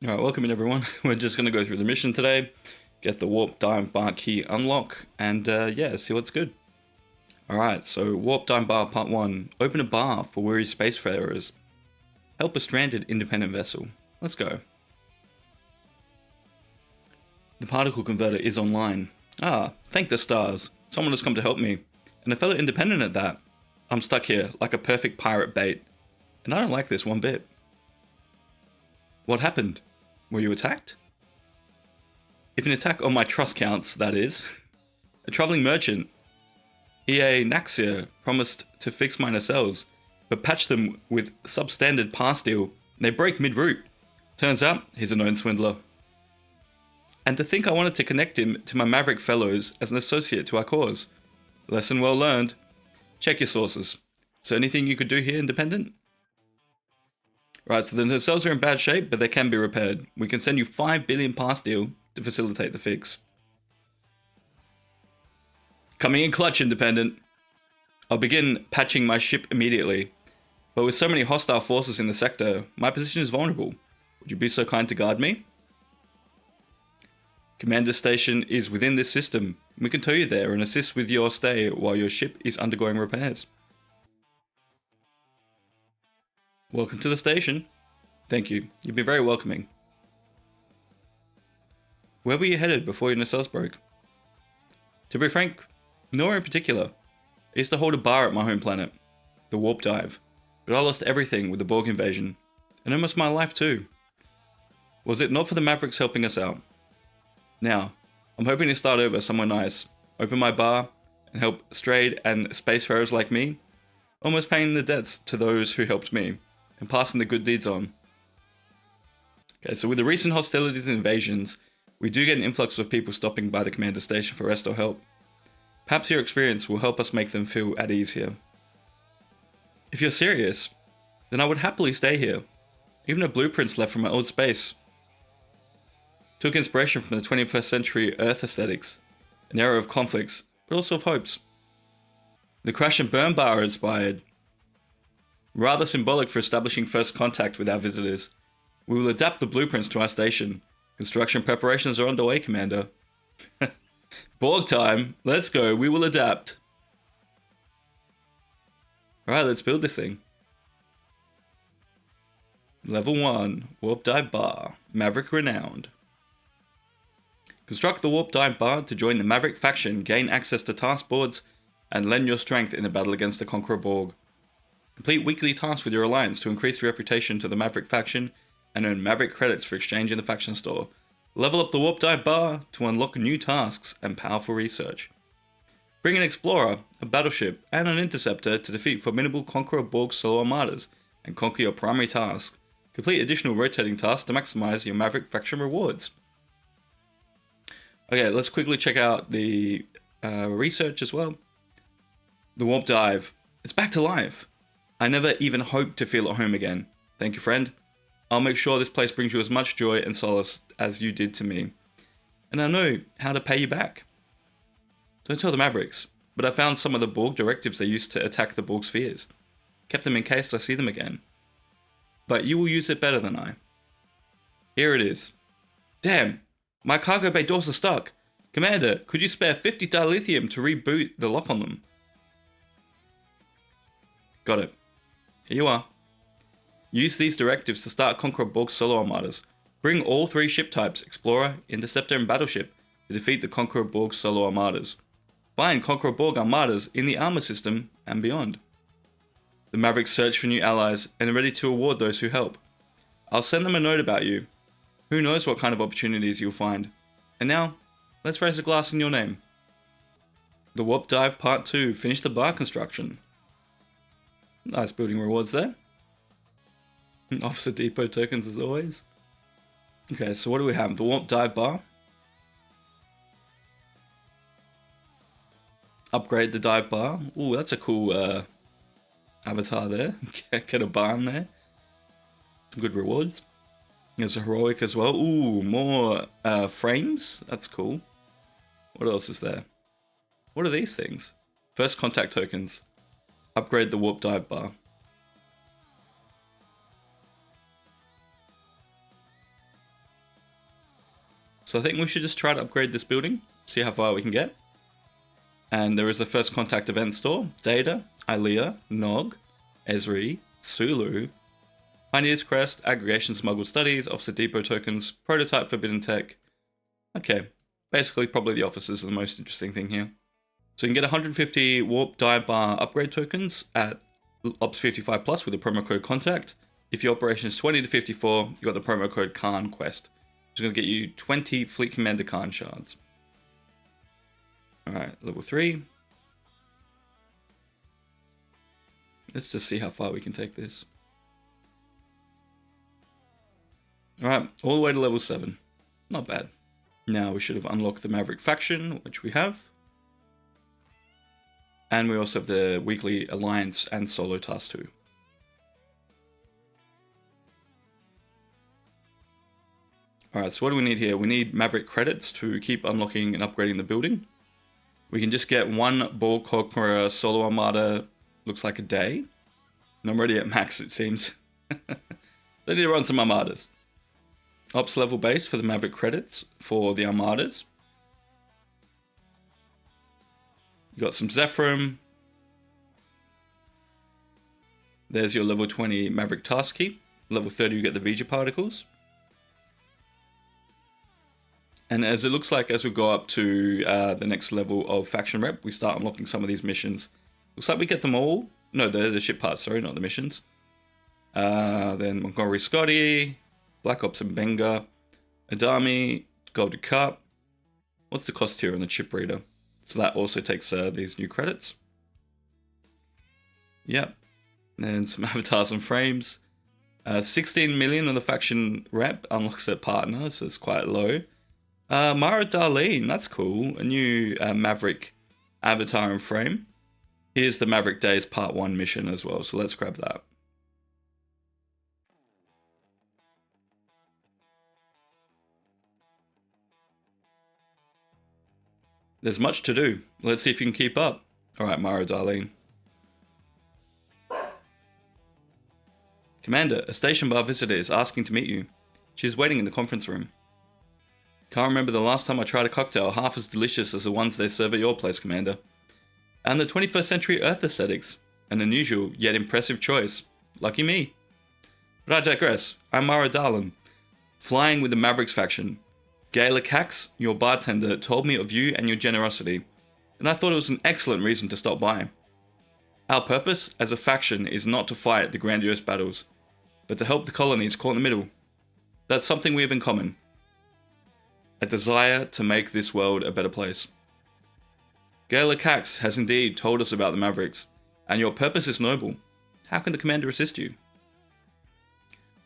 Alright, welcome in everyone. We're just going to go through the mission today, get the warp dive bar key unlock, and yeah, see what's good. Alright, so warp dive bar part 1. Open a bar for weary spacefarers. Help a stranded independent vessel. Let's go. The particle converter is online. Ah, thank the stars. Someone has come to help me. And a fellow independent at that. I'm stuck here, like a perfect pirate bait. And I don't like this one bit. What happened? Were you attacked? If an attack on my trust counts, that is. A traveling merchant. EA Naxia promised to fix my nacelles, but patch them with substandard pass deal. They break mid-route. Turns out, he's a known swindler. And to think I wanted to connect him to my Maverick fellows as an associate to our cause. Lesson well learned. Check your sources. So anything you could do here, Independent? Right, so the nacelles are in bad shape, but they can be repaired. We can send you 5 billion pass deal to facilitate the fix. Coming in clutch, Independent. I'll begin patching my ship immediately. But with so many hostile forces in the sector, my position is vulnerable. Would you be so kind to guard me? Commander station is within this system. We can tow you there and assist with your stay while your ship is undergoing repairs. Welcome to the station. Thank you. You've been very welcoming. Where were you headed before your nacelles broke? To be frank, nowhere in particular. I used to hold a bar at my home planet, the Warp Dive, but I lost everything with the Borg invasion, and almost my life too. Was it not for the Mavericks helping us out? Now, I'm hoping to start over somewhere nice, open my bar, and help strayed and spacefarers like me, almost paying the debts to those who helped me, and passing the good deeds on. Okay, so with the recent hostilities and invasions, we do get an influx of people stopping by the commander station for rest or help. Perhaps your experience will help us make them feel at ease here. If you're serious, then I would happily stay here. Even a blueprint's left from my old space. Took inspiration from the 21st century Earth aesthetics, an era of conflicts, but also of hopes. The crash and burn bar are inspired. Rather symbolic for establishing first contact with our visitors. We will adapt the blueprints to our station. Construction preparations are underway, Commander. Borg time. Let's go. We will adapt. Alright, let's build this thing. Level 1. Warp Dive Bar. Maverick Renowned. Construct the Warp Dive Bar to join the Maverick faction, gain access to task boards, and lend your strength in the battle against the Conqueror Borg. Complete weekly tasks with your alliance to increase your reputation to the Maverick faction and earn Maverick credits for exchange in the faction store. Level up the Warp Dive Bar to unlock new tasks and powerful research. Bring an Explorer, a battleship, and an Interceptor to defeat formidable Conqueror Borg solo armadas and conquer your primary task. Complete additional rotating tasks to maximize your Maverick faction rewards. Okay, let's quickly check out the research as well. The Warp Dive. It's back to life. I never even hoped to feel at home again. Thank you, friend. I'll make sure this place brings you as much joy and solace as you did to me. And I know how to pay you back. Don't tell the Mavericks, but I found some of the Borg directives they used to attack the Borg spheres. Kept them in case I see them again. But you will use it better than I. Here it is. Damn, my cargo bay doors are stuck. Commander, could you spare 50 dilithium to reboot the lock on them? Got it. Here you are. Use these directives to start Conqueror Borg solo armadas. Bring all 3 ship types, Explorer, Interceptor, and Battleship, to defeat the Conqueror Borg solo armadas. Find Conqueror Borg armadas in the armor system and beyond. The Mavericks search for new allies and are ready to award those who help. I'll send them a note about you. Who knows what kind of opportunities you'll find. And now, let's raise a glass in your name. The Warp Dive Part 2. Finish the bar construction. Nice building rewards there. Officer Depot tokens as always. Okay, so what do we have? The Warp Dive Bar. Upgrade the dive bar. Ooh, that's a cool avatar there. Get a barn there. Some good rewards. There's a heroic as well. Ooh, more frames. That's cool. What else is there? What are these things? First contact tokens. Upgrade the Warp Dive Bar. So I think we should just try to upgrade this building, see how far we can get. And there is a first contact event store. Data, Ilea, Nog, Esri, Sulu, Pioneer's Crest, Aggregation Smuggled Studies, Officer Depot Tokens, Prototype Forbidden Tech. Okay, basically probably the officers are the most interesting thing here. So you can get 150 Warp Dive Bar upgrade tokens at Ops 55 Plus with the promo code CONTACT. If your operation is 20 to 54, you got the promo code Khan Quest, which is going to get you 20 Fleet Commander Khan shards. Alright, level 3. Let's just see how far we can take this. Alright, all the way to level 7. Not bad. Now we should have unlocked the Maverick faction, which we have. And we also have the weekly alliance and solo task too. Alright, so what do we need here? We need Maverick credits to keep unlocking and upgrading the building. We can just get one Borg Cog per solo armada, looks like a day. And I'm already at max, it seems. They need to run some armadas. Ops level base for the Maverick credits for the armadas. You got some Zephyrum. There's your level 20 Maverick task key. Level 30 you get the Vija particles. And as it looks like as we go up to the next level of faction rep, we start unlocking some of these missions. Looks like we get them all. No, they're the ship parts, sorry, not the missions. Then Montgomery Scotty, Black Ops and Benga, Adami, Golden Cup. What's the cost here on the chip reader? So that also takes these new credits. Yep. And some avatars and frames. 16 million on the faction rep unlocks a partner, so it's quite low. Mara Darlene, that's cool. A new Maverick avatar and frame. Here's the Maverick Days Part 1 mission as well, so let's grab that. There's much to do. Let's see if you can keep up. Alright, Mara Darlene. Commander, a station bar visitor is asking to meet you. She's waiting in the conference room. Can't remember the last time I tried a cocktail half as delicious as the ones they serve at your place, Commander. And the 21st century Earth aesthetics. An unusual, yet impressive choice. Lucky me. But I digress. I'm Mara Darlin, flying with the Mavericks faction. Gayla Cax, your bartender, told me of you and your generosity, and I thought it was an excellent reason to stop by. Our purpose as a faction is not to fight the grandiose battles, but to help the colonies caught in the middle. That's something we have in common. A desire to make this world a better place. Gayla Cax has indeed told us about the Mavericks, and your purpose is noble. How can the commander assist you?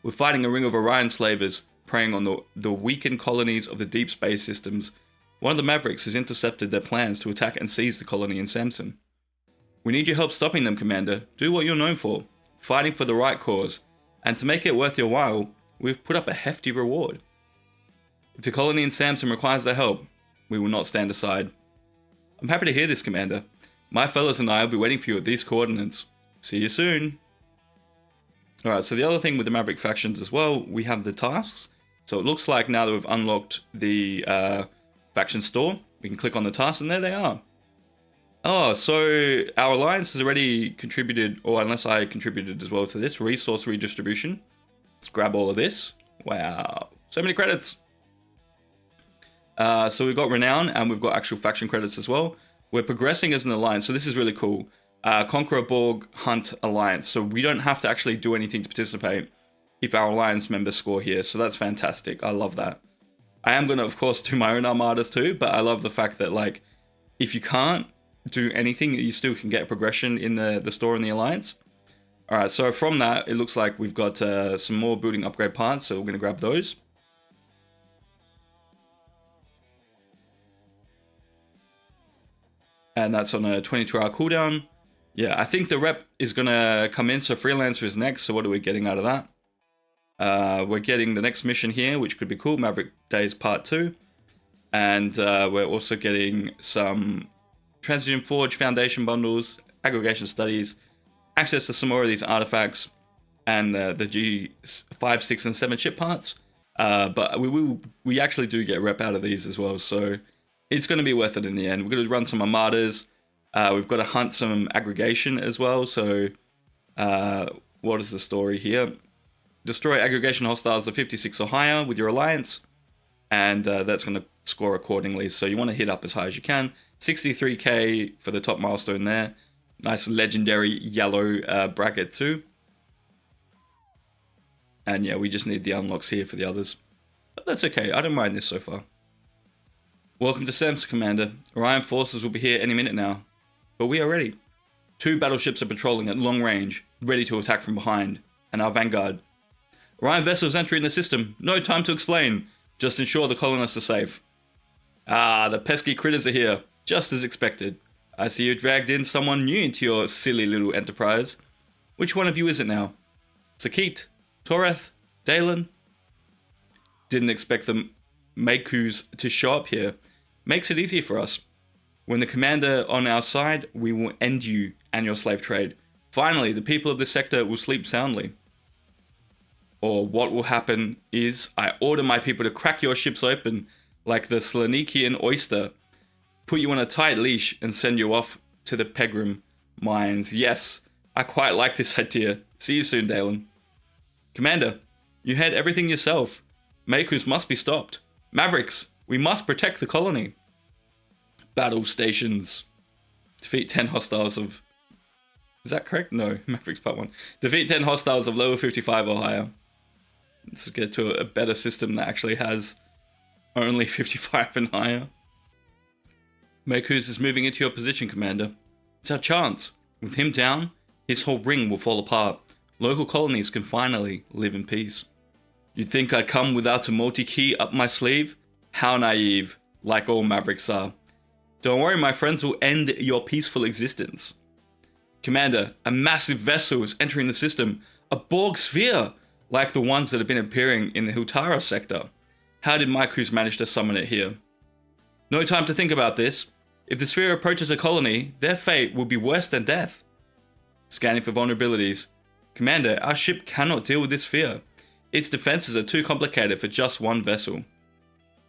We're fighting a ring of Orion slavers, preying on the weakened colonies of the deep space systems. One of the Mavericks has intercepted their plans to attack and seize the colony in Samson. We need your help stopping them, Commander. Do what you're known for, fighting for the right cause, and to make it worth your while, we've put up a hefty reward. If the colony in Samson requires their help, we will not stand aside. I'm happy to hear this, Commander. My fellows and I will be waiting for you at these coordinates. See you soon. Alright, so the other thing with the Maverick factions as well, we have the tasks. So it looks like now that we've unlocked the faction store, we can click on the tasks and there they are. Oh, so our alliance has already contributed, or unless I contributed as well to this, resource redistribution. Let's grab all of this. Wow, so many credits. So we've got renown and we've got actual faction credits as well. We're progressing as an alliance, so this is really cool. Conqueror Borg Hunt Alliance, so we don't have to actually do anything to participate if our alliance members score here, so that's fantastic. I love that. I am going to, of course, do my own armadas too, but I love the fact that, like, if you can't do anything, you still can get progression in the store in the alliance. Alright, so from that, it looks like we've got some more building upgrade parts, so we're going to grab those. And that's on a 22-hour cooldown. Yeah, I think the rep is going to come in, so Freelancer is next, so what are we getting out of that? We're getting the next mission here, which could be cool, Maverick Days Part 2. And we're also getting some Transition Forge Foundation bundles, aggregation studies, access to some more of these artifacts, and the G5, 6, and 7 chip parts. But we actually do get rep out of these as well, so it's going to be worth it in the end. We're going to run some armadas. We've got to hunt some aggregation as well. So what is the story here? Destroy aggregation hostiles of 56 or higher with your alliance, and that's going to score accordingly. So you want to hit up as high as you can. 63k for the top milestone there. Nice legendary yellow bracket too. And yeah, we just need the unlocks here for the others. But that's okay, I don't mind this so far. Welcome to Sam's Commander. Orion forces will be here any minute now. But we are ready. 2 battleships are patrolling at long range, ready to attack from behind. And our vanguard. Orion vessels entering the system. No time to explain. Just ensure the colonists are safe. Ah, the pesky critters are here. Just as expected. I see you dragged in someone new into your silly little enterprise. Which one of you is it now? Sakit? Toreth? Dalen? Didn't expect the Makus to show up here. Makes it easier for us. When the commander on our side, we will end you and your slave trade. Finally, the people of this sector will sleep soundly. Or what will happen is, I order my people to crack your ships open like the Slanikian oyster, put you on a tight leash and send you off to the Pegram mines. Yes, I quite like this idea. See you soon, Dalen. Commander, you had everything yourself. Makus must be stopped. Mavericks, we must protect the colony. Battle stations. Defeat 10 hostiles of... Is that correct? No, Mavericks part 1. Defeat 10 hostiles of level 55 or higher. Let's get to a better system that actually has only 55 and higher. Makus is moving into your position, Commander. It's our chance. With him down, his whole ring will fall apart. Local colonies can finally live in peace. You'd think I'd come without a multi-key up my sleeve? How naive, like all Mavericks are. Don't worry, my friends will end your peaceful existence. Commander, a massive vessel is entering the system. A Borg sphere, like the ones that have been appearing in the Hiltara sector. How did Makus manage to summon it here? No time to think about this. If the sphere approaches a colony, their fate will be worse than death. Scanning for vulnerabilities. Commander, our ship cannot deal with this sphere. Its defenses are too complicated for just one vessel.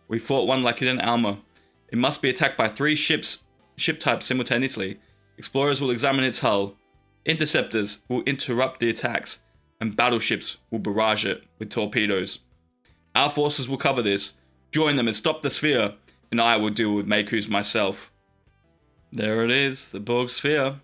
We fought one like it in Alma. It must be attacked by 3 ship types simultaneously. Explorers will examine its hull. Interceptors will interrupt the attacks. And battleships will barrage it with torpedoes. Our forces will cover this. Join them and stop the sphere. And I will deal with Makus myself. There it is, the Borg sphere.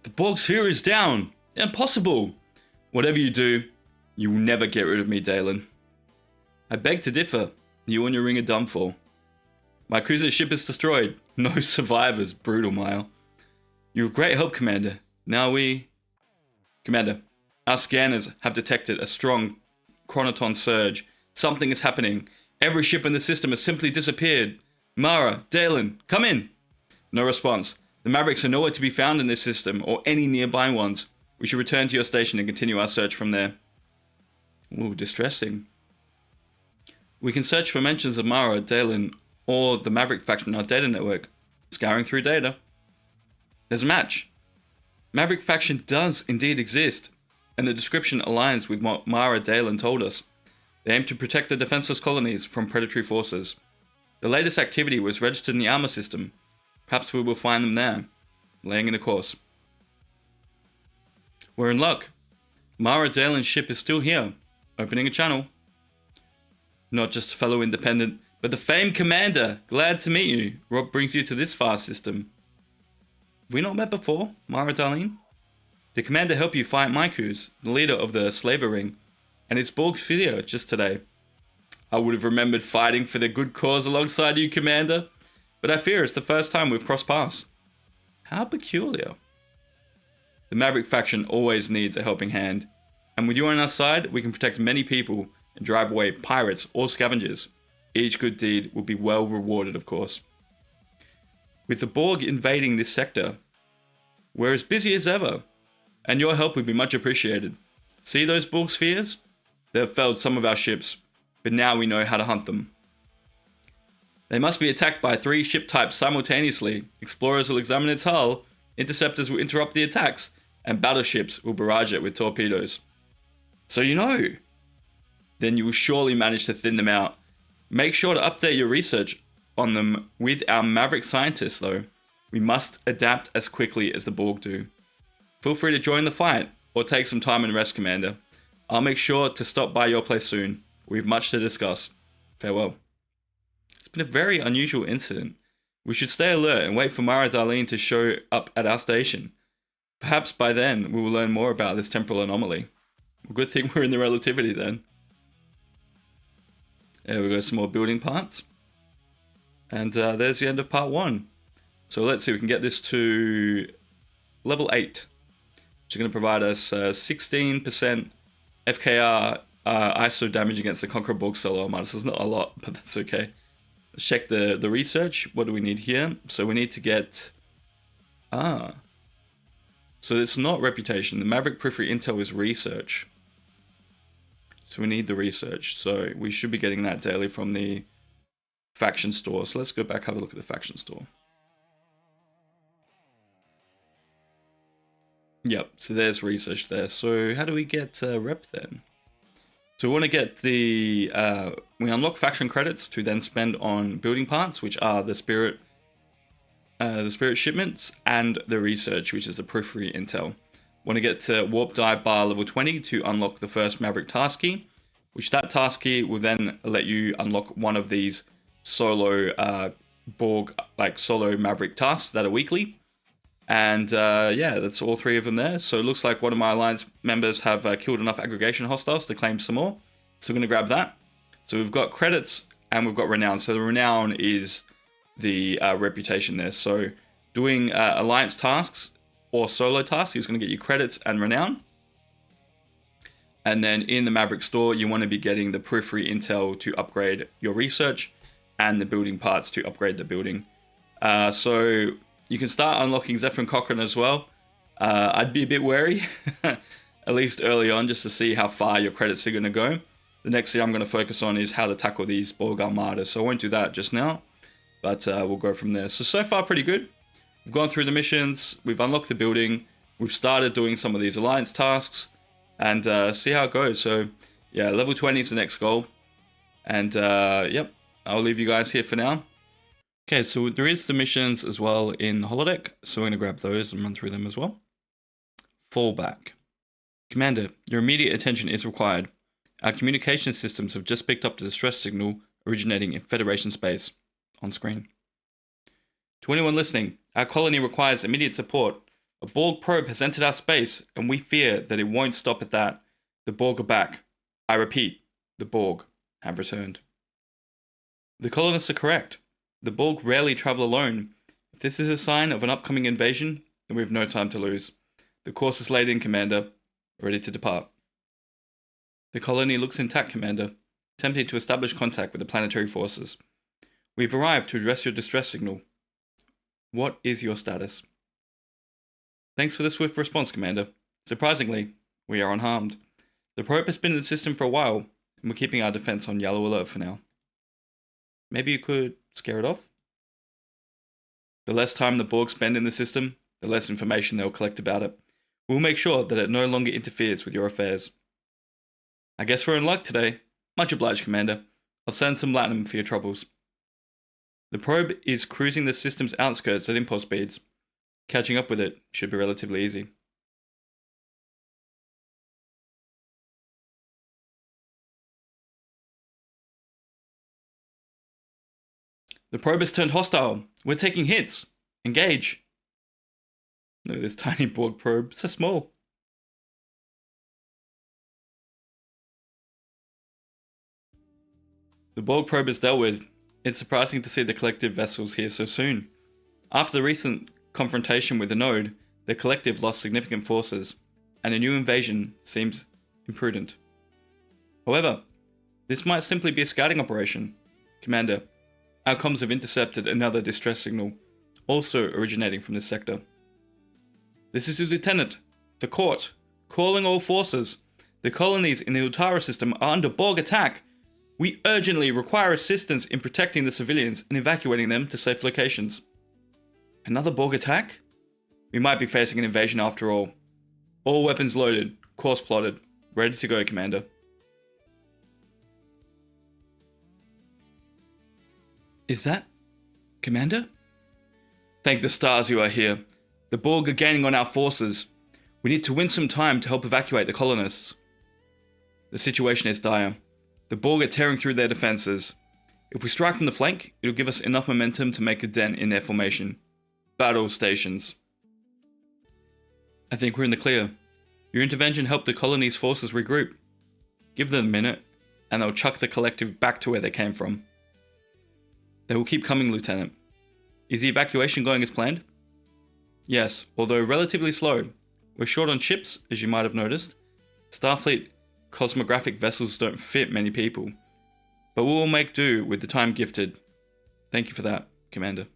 The Borg sphere is down. Impossible. Whatever you do, you will never get rid of me, Dalen. I beg to differ. You and your ring are done for. My cruiser ship is destroyed. No survivors, brutal mile. You have great help, Commander. Now we... Commander, our scanners have detected a strong chronoton surge. Something is happening. Every ship in the system has simply disappeared. Mara, Dalen, come in. No response. The Mavericks are nowhere to be found in this system, or any nearby ones. We should return to your station and continue our search from there. Ooh, distressing. We can search for mentions of Mara, Dalen, or the Maverick faction in our data network. Scouring through data. There's a match. Maverick faction does indeed exist, and the description aligns with what Mara Dalen told us. They aim to protect the defenseless colonies from predatory forces. The latest activity was registered in the armor system. Perhaps we will find them there, laying in a course. We're in luck. Mara Dalen's ship is still here, opening a channel. Not just a fellow independent, but the famed commander. Glad to meet you. What brings you to this far system? Have we not met before, Mara Darlene? Did Commander help you fight Makus, the leader of the Slaver Ring, and its Borg sphere just today? I would have remembered fighting for the good cause alongside you, Commander, but I fear it's the first time we've crossed paths. How peculiar. The Maverick faction always needs a helping hand, and with you on our side, we can protect many people and drive away pirates or scavengers. Each good deed will be well rewarded, of course. With the Borg invading this sector, we're as busy as ever, and your help would be much appreciated. See those Borg spheres? They've felled some of our ships. but now we know how to hunt them. They must be attacked by 3 ship types simultaneously. Explorers will examine its hull, interceptors will interrupt the attacks, and battleships will barrage it with torpedoes. So you know. Then you will surely manage to thin them out. Make sure to update your research on them with our Maverick scientists though. We must adapt as quickly as the Borg do. Feel free to join the fight, or take some time and rest, Commander. I'll make sure to stop by your place soon. We have much to discuss. Farewell. It's been a very unusual incident. We should stay alert and wait for Mara Darlene to show up at our station. Perhaps by then we will learn more about this temporal anomaly. Good thing we're in the relativity then. There we go, some more building parts. And there's the end of part 1. So let's see, we can get this to level 8. Which is going to provide us 16% FKR ISO damage against the Conqueror Borg Solar Armada. So it's not a lot, but that's okay. Let's check the research. What do we need here? So we need to get... So it's not reputation. The Maverick Periphery Intel is research. So we need the research. So we should be getting that daily from the faction store. So let's go back, have a look at the faction store. Yep, so there's research there. So how do we get rep then? So we want to get the... we unlock faction credits to then spend on building parts, which are the spirit shipments, and the research, which is the periphery intel. Want to get to warp dive bar level 20 to unlock the first Maverick task key, which that task key will then let you unlock one of these solo Borg, solo Maverick tasks that are weekly. And yeah, that's all 3 of them there. So it looks like one of my alliance members have killed enough aggregation hostiles to claim some more. So we're going to grab that. So we've got credits and we've got renown. So the renown is the reputation there. So doing alliance tasks or solo tasks is going to get you credits and renown. And then in the Maverick store, you want to be getting the periphery intel to upgrade your research and the building parts to upgrade the building. So you can start unlocking Zephyr and Cochrane as well. I'd be a bit wary, at least early on, just to see how far your credits are going to go. The next thing I'm going to focus on is how to tackle these Borg Armada, so I won't do that just now, but we'll go from there. So far pretty good. We've gone through the missions, we've unlocked the building, we've started doing some of these alliance tasks, and see how it goes. So yeah, level 20 is the next goal, and yep, I'll leave you guys here for now. Okay, so there is the missions as well in the holodeck, so we're going to grab those and run through them as well. Fallback. Commander, your immediate attention is required. Our communication systems have just picked up the distress signal originating in Federation space. On screen. To anyone listening, our colony requires immediate support. A Borg probe has entered our space, and we fear that it won't stop at that. The Borg are back. I repeat, the Borg have returned. The colonists are correct. The Borg rarely travel alone. If this is a sign of an upcoming invasion, then we have no time to lose. The course is laid in, Commander. Ready to depart. The colony looks intact, Commander. Attempting to establish contact with the planetary forces. We've arrived to address your distress signal. What is your status? Thanks for the swift response, Commander. Surprisingly, we are unharmed. The probe has been in the system for a while, and we're keeping our defense on yellow alert for now. Maybe you could scare it off? The less time the Borg spend in the system, the less information they'll collect about it. We'll make sure that it no longer interferes with your affairs. I guess we're in luck today. Much obliged, Commander. I'll send some latinum for your troubles. The probe is cruising the system's outskirts at impulse speeds. Catching up with it should be relatively easy. The probe has turned hostile. We're taking hits. Engage. Look at this tiny Borg probe. So small. The Borg probe is dealt with. It's surprising to see the collective vessels here so soon. After the recent confrontation with the node, the collective lost significant forces, and a new invasion seems imprudent. However, this might simply be a scouting operation. Commander, our comms have intercepted another distress signal, also originating from this sector. This is the Lieutenant, the Court, calling all forces. The colonies in the Utara system are under Borg attack. We urgently require assistance in protecting the civilians and evacuating them to safe locations. Another Borg attack? We might be facing an invasion after all. All weapons loaded, course plotted, ready to go, Commander. Is that Commander? Thank the stars you are here. The Borg are gaining on our forces. We need to win some time to help evacuate the colonists. The situation is dire. The Borg are tearing through their defenses. If we strike from the flank, it'll give us enough momentum to make a dent in their formation. Battle stations. I think we're in the clear. Your intervention helped the colony's forces regroup. Give them a minute, and they'll chuck the collective back to where they came from. They will keep coming, Lieutenant. Is the evacuation going as planned? Yes, although relatively slow. We're short on ships, as you might have noticed. Starfleet cosmographic vessels don't fit many people. But we will make do with the time gifted. Thank you for that, Commander.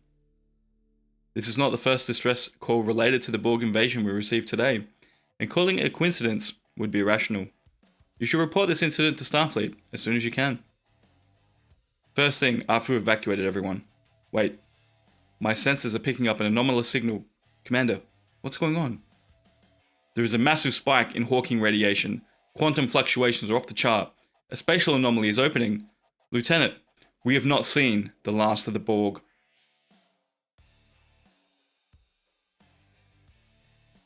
This is not the first distress call related to the Borg invasion we received today, and calling it a coincidence would be irrational. You should report this incident to Starfleet as soon as you can. First thing after we've evacuated everyone. Wait. My sensors are picking up an anomalous signal. Commander, what's going on? There is a massive spike in Hawking radiation. Quantum fluctuations are off the chart. A spatial anomaly is opening. Lieutenant, we have not seen the last of the Borg.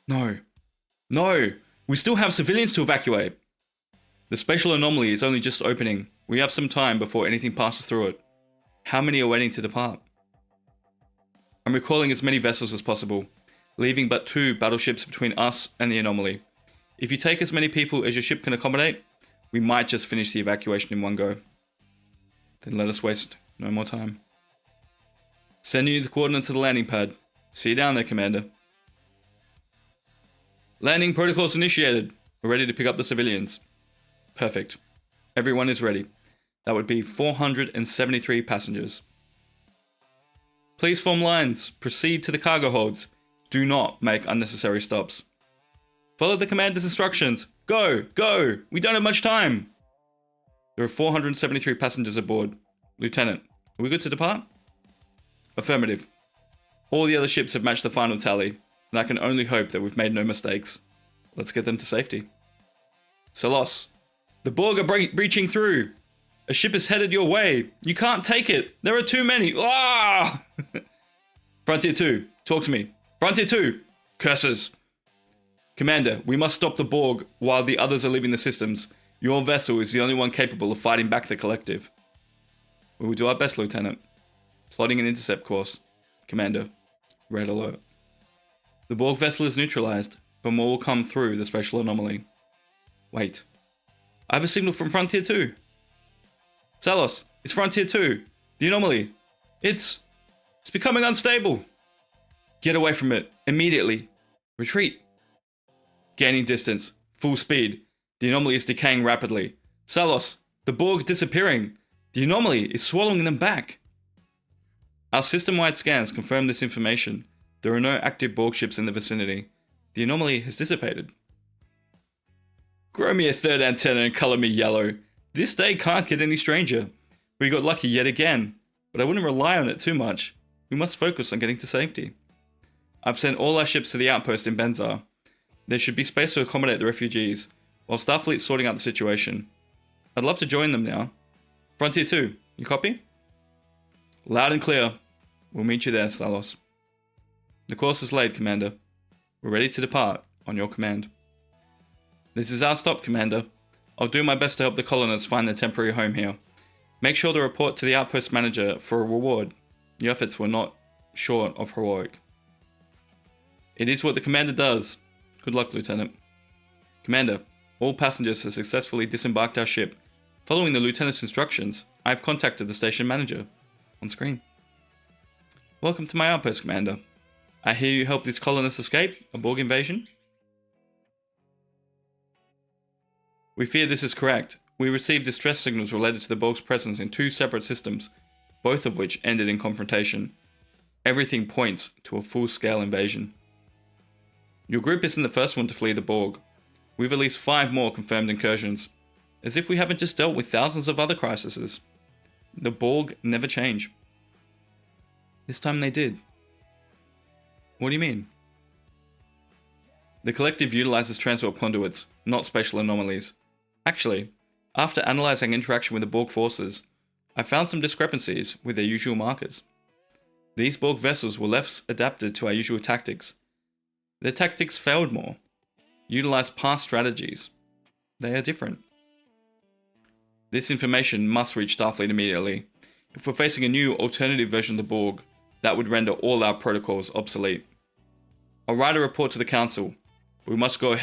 No. No! We still have civilians to evacuate! The spatial anomaly is only just opening. We have some time before anything passes through it. How many are waiting to depart? I'm recalling as many vessels as possible, leaving but 2 battleships between us and the anomaly. If you take as many people as your ship can accommodate, we might just finish the evacuation in one go. Then let us waste no more time. Sending you the coordinates of the landing pad. See you down there, Commander. Landing protocols initiated. We're ready to pick up the civilians. Perfect. Everyone is ready. That would be 473 passengers. Please form lines. Proceed to the cargo holds. Do not make unnecessary stops. Follow the commander's instructions. Go! Go! We don't have much time! There are 473 passengers aboard. Lieutenant, are we good to depart? Affirmative. All the other ships have matched the final tally, and I can only hope that we've made no mistakes. Let's get them to safety. Selos, the Borg are breaching through. A ship is headed your way. You can't take it. There are too many. Ah! Frontier 2, talk to me. Frontier 2, curses. Commander, we must stop the Borg while the others are leaving the systems. Your vessel is the only one capable of fighting back the collective. We will do our best, Lieutenant. Plotting an intercept course. Commander, red alert. The Borg vessel is neutralized, but more will come through the spatial anomaly. Wait. I have a signal from Frontier 2. Salos, it's Frontier 2. The anomaly. It's becoming unstable. Get away from it. Immediately. Retreat. Gaining distance. Full speed. The anomaly is decaying rapidly. Salos, the Borg disappearing. The anomaly is swallowing them back. Our system-wide scans confirm this information. There are no active Borg ships in the vicinity. The anomaly has dissipated. Grow me a third antenna and color me yellow. This day can't get any stranger. We got lucky yet again, but I wouldn't rely on it too much. We must focus on getting to safety. I've sent all our ships to the outpost in Benzar. There should be space to accommodate the refugees, while Starfleet's sorting out the situation. I'd love to join them now. Frontier 2, you copy? Loud and clear. We'll meet you there, Salos. The course is laid, Commander. We're ready to depart, on your command. This is our stop, Commander. I'll do my best to help the colonists find their temporary home here. Make sure to report to the outpost manager for a reward. Your efforts were not short of heroic. It is what the Commander does. Good luck, Lieutenant. Commander, all passengers have successfully disembarked our ship. Following the Lieutenant's instructions, I have contacted the station manager. On screen. Welcome to my outpost, Commander. I hear you helped these colonists escape a Borg invasion? We fear this is correct. We received distress signals related to the Borg's presence in 2 separate systems, both of which ended in confrontation. Everything points to a full-scale invasion. Your group isn't the first one to flee the Borg. We've at least 5 more confirmed incursions. as if we haven't just dealt with thousands of other crises. The Borg never change. This time they did. What do you mean? The collective utilizes transport conduits, not spatial anomalies. Actually, after analyzing interaction with the Borg forces, I found some discrepancies with their usual markers. These Borg vessels were less adapted to our usual tactics. Their tactics failed more, utilized past strategies. They are different. This information must reach Starfleet immediately. If we're facing a new alternative version of the Borg, that would render all our protocols obsolete. I'll write a report to the Council. We must get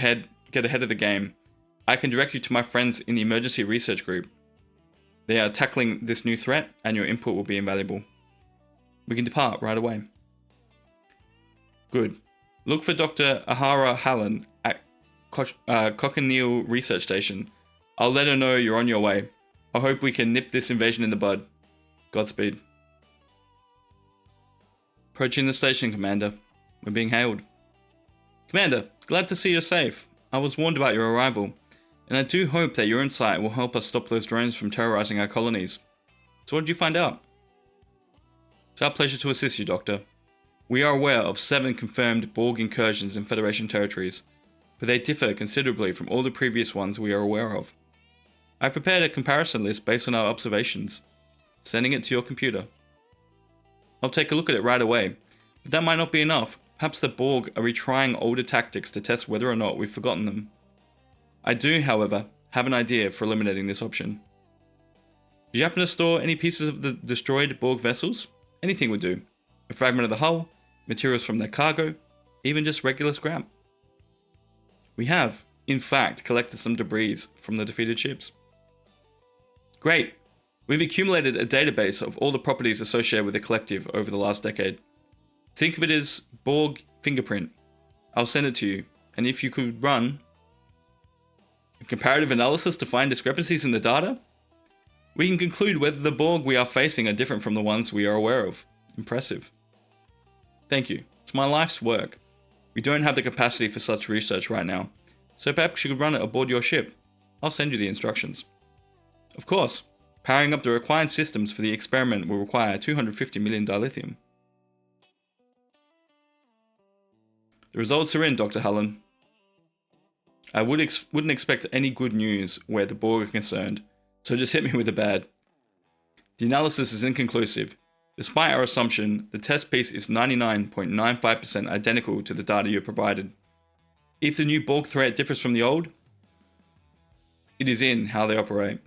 ahead of the game. I can direct you to my friends in the Emergency Research Group. They are tackling this new threat, and your input will be invaluable. We can depart right away. Good. Look for Dr. Ahara Hallen at Cochineal Research Station. I'll let her know you're on your way. I hope we can nip this invasion in the bud. Godspeed. Approaching the station, Commander. We're being hailed. Commander, glad to see you're safe. I was warned about your arrival, and I do hope that your insight will help us stop those drones from terrorizing our colonies. So what did you find out? It's our pleasure to assist you, Doctor. We are aware of 7 confirmed Borg incursions in Federation territories, but they differ considerably from all the previous ones we are aware of. I prepared a comparison list based on our observations, sending it to your computer. I'll take a look at it right away, but that might not be enough. Perhaps the Borg are retrying older tactics to test whether or not we've forgotten them. I do, however, have an idea for eliminating this option. Do you happen to store any pieces of the destroyed Borg vessels? Anything would do. A fragment of the hull, materials from their cargo, even just regular scrap. We have, in fact, collected some debris from the defeated ships. Great! We've accumulated a database of all the properties associated with the collective over the last decade. Think of it as Borg fingerprint. I'll send it to you, and if you could run a comparative analysis to find discrepancies in the data, we can conclude whether the Borg we are facing are different from the ones we are aware of. Impressive. Thank you. It's my life's work. We don't have the capacity for such research right now, so perhaps you could run it aboard your ship. I'll send you the instructions. Of course, powering up the required systems for the experiment will require 250 million dilithium. The results are in, Dr. Hallen. I wouldn't expect any good news where the Borg are concerned, so just hit me with the bad. The analysis is inconclusive. Despite our assumption, the test piece is 99.95% identical to the data you provided. If the new Borg threat differs from the old, it is in how they operate.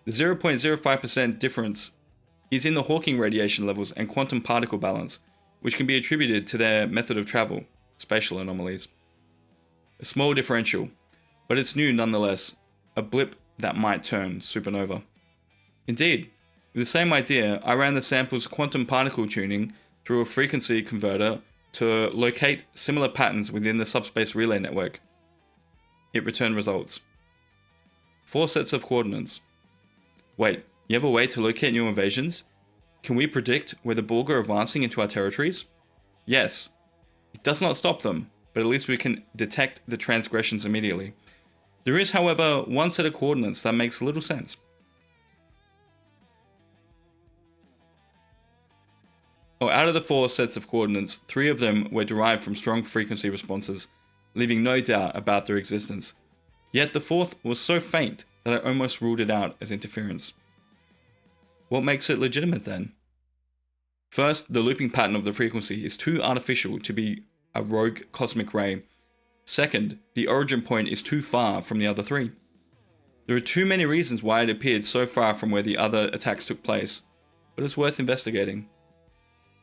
The 0.05% difference is in the Hawking radiation levels and quantum particle balance, which can be attributed to their method of travel, spatial anomalies. A small differential, but it's new nonetheless, a blip that might turn supernova. Indeed, with the same idea, I ran the sample's quantum particle tuning through a frequency converter to locate similar patterns within the subspace relay network. It returned results. 4 sets of coordinates. Wait, you have a way to locate new invasions? Can we predict where the Borg are advancing into our territories? Yes. It does not stop them, but at least we can detect the transgressions immediately. There is, however, one set of coordinates that makes little sense. Out of the 4 sets of coordinates, 3 of them were derived from strong frequency responses, leaving no doubt about their existence. Yet the 4th was so faint that I almost ruled it out as interference. What makes it legitimate then? First, the looping pattern of the frequency is too artificial to be a rogue cosmic ray. Second, the origin point is too far from the other 3. There are too many reasons why it appeared so far from where the other attacks took place, but it's worth investigating.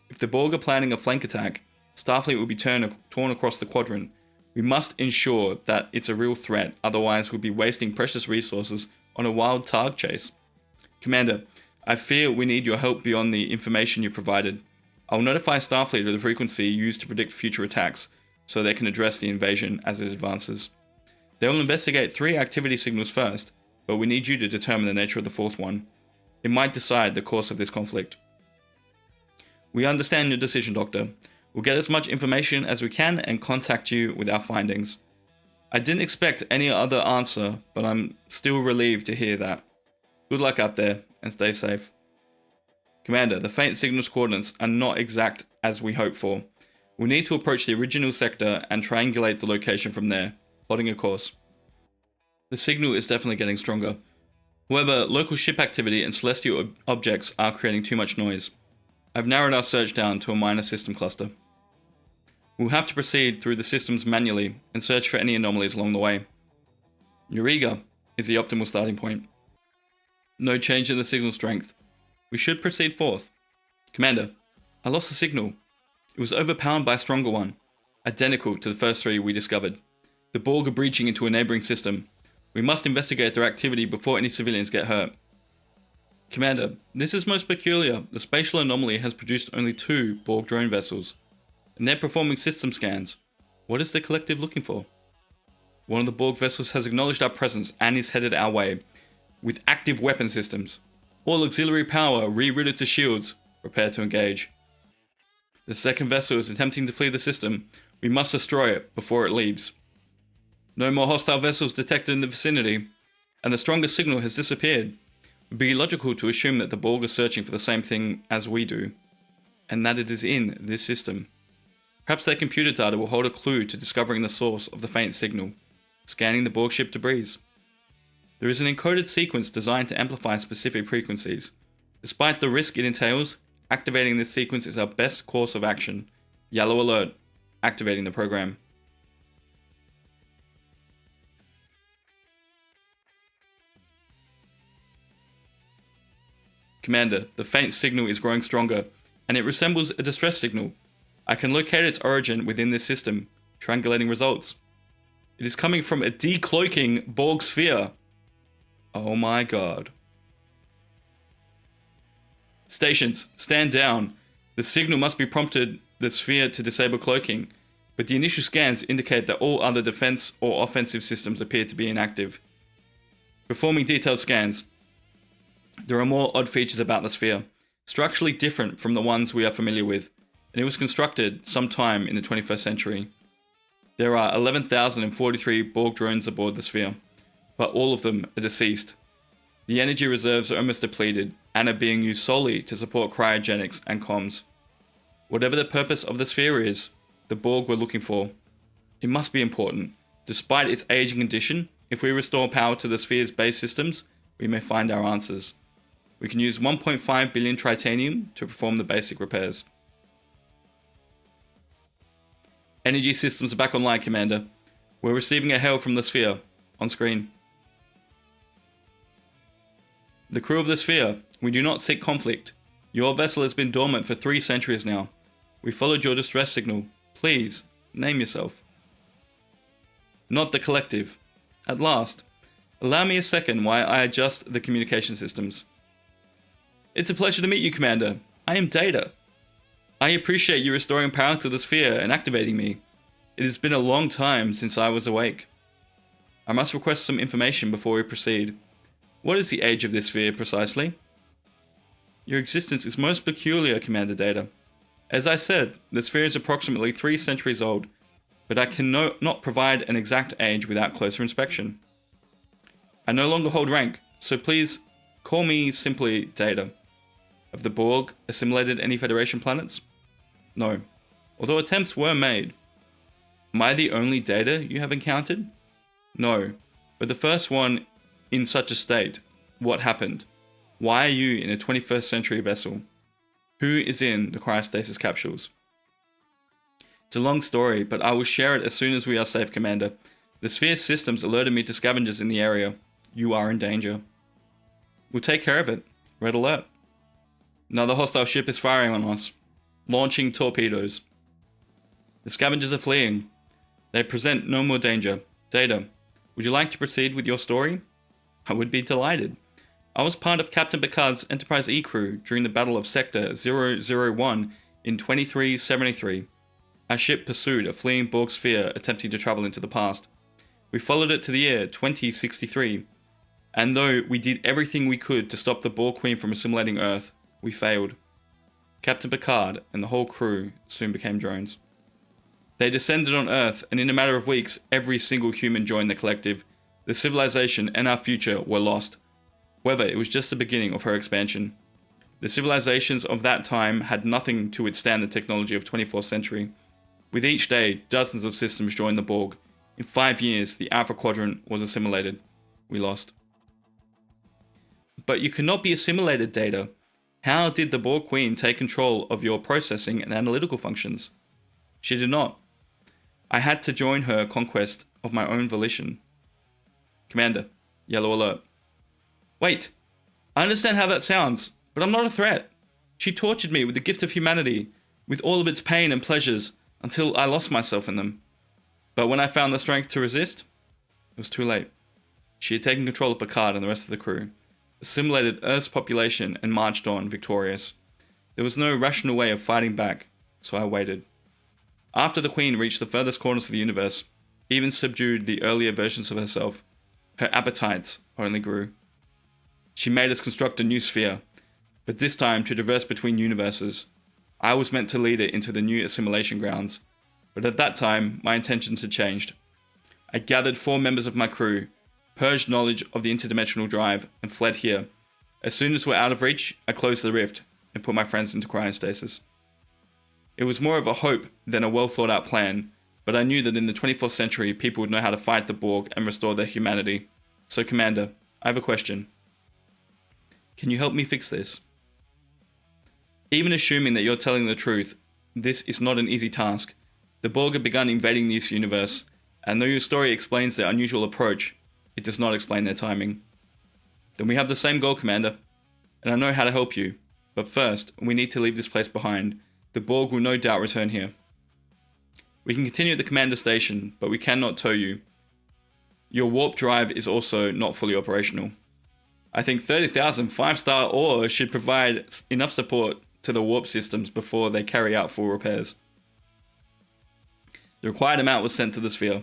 If the Borg are planning a flank attack, Starfleet will be torn across the quadrant. We must ensure that it's a real threat, otherwise we'll be wasting precious resources on a wild targ chase. Commander, I fear we need your help beyond the information you provided. I'll notify Starfleet of the frequency used to predict future attacks, so they can address the invasion as it advances. They will investigate 3 activity signals first, but we need you to determine the nature of the 4th one. It might decide the course of this conflict. We understand your decision, Doctor. We'll get as much information as we can and contact you with our findings. I didn't expect any other answer, but I'm still relieved to hear that. Good luck out there, and stay safe. Commander, the faint signal's coordinates are not exact as we hoped for. We need to approach the original sector and triangulate the location from there, plotting a course. The signal is definitely getting stronger. However, local ship activity and celestial objects are creating too much noise. I've narrowed our search down to a minor system cluster. We'll have to proceed through the systems manually and search for any anomalies along the way. Eureka is the optimal starting point. No change in the signal strength. We should proceed forth. Commander, I lost the signal. It was overpowered by a stronger one, identical to the first three we discovered. The Borg are breaching into a neighboring system. We must investigate their activity before any civilians get hurt. Commander, this is most peculiar. The spatial anomaly has produced only 2 Borg drone vessels, and they're performing system scans. What is the collective looking for? One of the Borg vessels has acknowledged our presence and is headed our way, with active weapon systems. All auxiliary power rerouted to shields. Prepare to engage. The second vessel is attempting to flee the system. We must destroy it before it leaves. No more hostile vessels detected in the vicinity, and the strongest signal has disappeared. It would be logical to assume that the Borg are searching for the same thing as we do, and that it is in this system. Perhaps their computer data will hold a clue to discovering the source of the faint signal, scanning the Borg ship debris. There is an encoded sequence designed to amplify specific frequencies. Despite the risk it entails, activating this sequence is our best course of action. Yellow alert. Activating the program. Commander, the faint signal is growing stronger, and it resembles a distress signal. I can locate its origin within this system, triangulating results. It is coming from a decloaking Borg sphere. Oh my god. Stations, stand down. The signal must be prompted the sphere to disable cloaking, but the initial scans indicate that all other defense or offensive systems appear to be inactive. Performing detailed scans. There are more odd features about the sphere, structurally different from the ones we are familiar with, and it was constructed sometime in the 21st century. There are 11,043 Borg drones aboard the sphere, but all of them are deceased. The energy reserves are almost depleted and are being used solely to support cryogenics and comms. Whatever the purpose of the sphere is, the Borg we're looking for, it must be important. Despite its aging condition, if we restore power to the sphere's base systems, we may find our answers. We can use 1.5 billion tritanium to perform the basic repairs. Energy systems are back online, Commander. We're receiving a hail from the sphere. On screen. The crew of the sphere, we do not seek conflict. Your vessel has been dormant for 3 centuries now. We followed your distress signal. Please, name yourself. Not the collective. At last. Allow me a second while I adjust the communication systems. It's a pleasure to meet you, Commander. I am Data. I appreciate you restoring power to the sphere and activating me. It has been a long time since I was awake. I must request some information before we proceed. What is the age of this sphere precisely? Your existence is most peculiar, Commander Data. As I said, the sphere is approximately 3 centuries old, but I can not provide an exact age without closer inspection. I no longer hold rank, so please call me simply Data. Have the Borg assimilated any Federation planets? No, although attempts were made. Am I the only Data you have encountered? No, but the first one in such a state. What happened? Why are you in a 21st century vessel? Who is in the cryostasis capsules? It's a long story, but I will share it as soon as we are safe, Commander. The sphere systems alerted me to scavengers in the area. You are in danger. We'll take care of it. Red alert. Another hostile ship is firing on us, launching torpedoes. The scavengers are fleeing. They present no more danger. Data, would you like to proceed with your story? I would be delighted. I was part of Captain Picard's Enterprise E crew during the Battle of Sector 001 in 2373. Our ship pursued a fleeing Borg sphere attempting to travel into the past. We followed it to the year 2063, and though we did everything we could to stop the Borg Queen from assimilating Earth, we failed. Captain Picard and the whole crew soon became drones. They descended on Earth, and in a matter of weeks, every single human joined the collective. The civilization and our future were lost. However, it was just the beginning of her expansion. The civilizations of that time had nothing to withstand the technology of 24th century. With each day, dozens of systems joined the Borg. In 5 years, the Alpha Quadrant was assimilated. We lost. But you cannot be assimilated, Data. How did the Borg Queen take control of your processing and analytical functions? She did not. I had to join her conquest of my own volition. Commander, yellow alert. Wait, I understand how that sounds, but I'm not a threat. She tortured me with the gift of humanity, with all of its pain and pleasures, until I lost myself in them. But when I found the strength to resist, it was too late. She had taken control of Picard and the rest of the crew, assimilated Earth's population, and marched on victorious. There was no rational way of fighting back, so I waited. After the Queen reached the furthest corners of the universe, even subdued the earlier versions of herself, her appetites only grew. She made us construct a new sphere, but this time to traverse between universes. I was meant to lead it into the new assimilation grounds, but at that time, my intentions had changed. I gathered 4 members of my crew, purged knowledge of the interdimensional drive, and fled here. As soon as we're out of reach, I closed the rift and put my friends into cryostasis. It was more of a hope than a well thought out plan, but I knew that in the 24th century people would know how to fight the Borg and restore their humanity. So Commander, I have a question. Can you help me fix this? Even assuming that you're telling the truth, this is not an easy task. The Borg have begun invading this universe, and though your story explains their unusual approach, it does not explain their timing. Then we have the same goal, Commander, and I know how to help you. But first, we need to leave this place behind. The Borg will no doubt return here. We can continue at the Commander Station, but we cannot tow you. Your warp drive is also not fully operational. I think 30,000 5-star ore should provide enough support to the warp systems before they carry out full repairs. The required amount was sent to the sphere.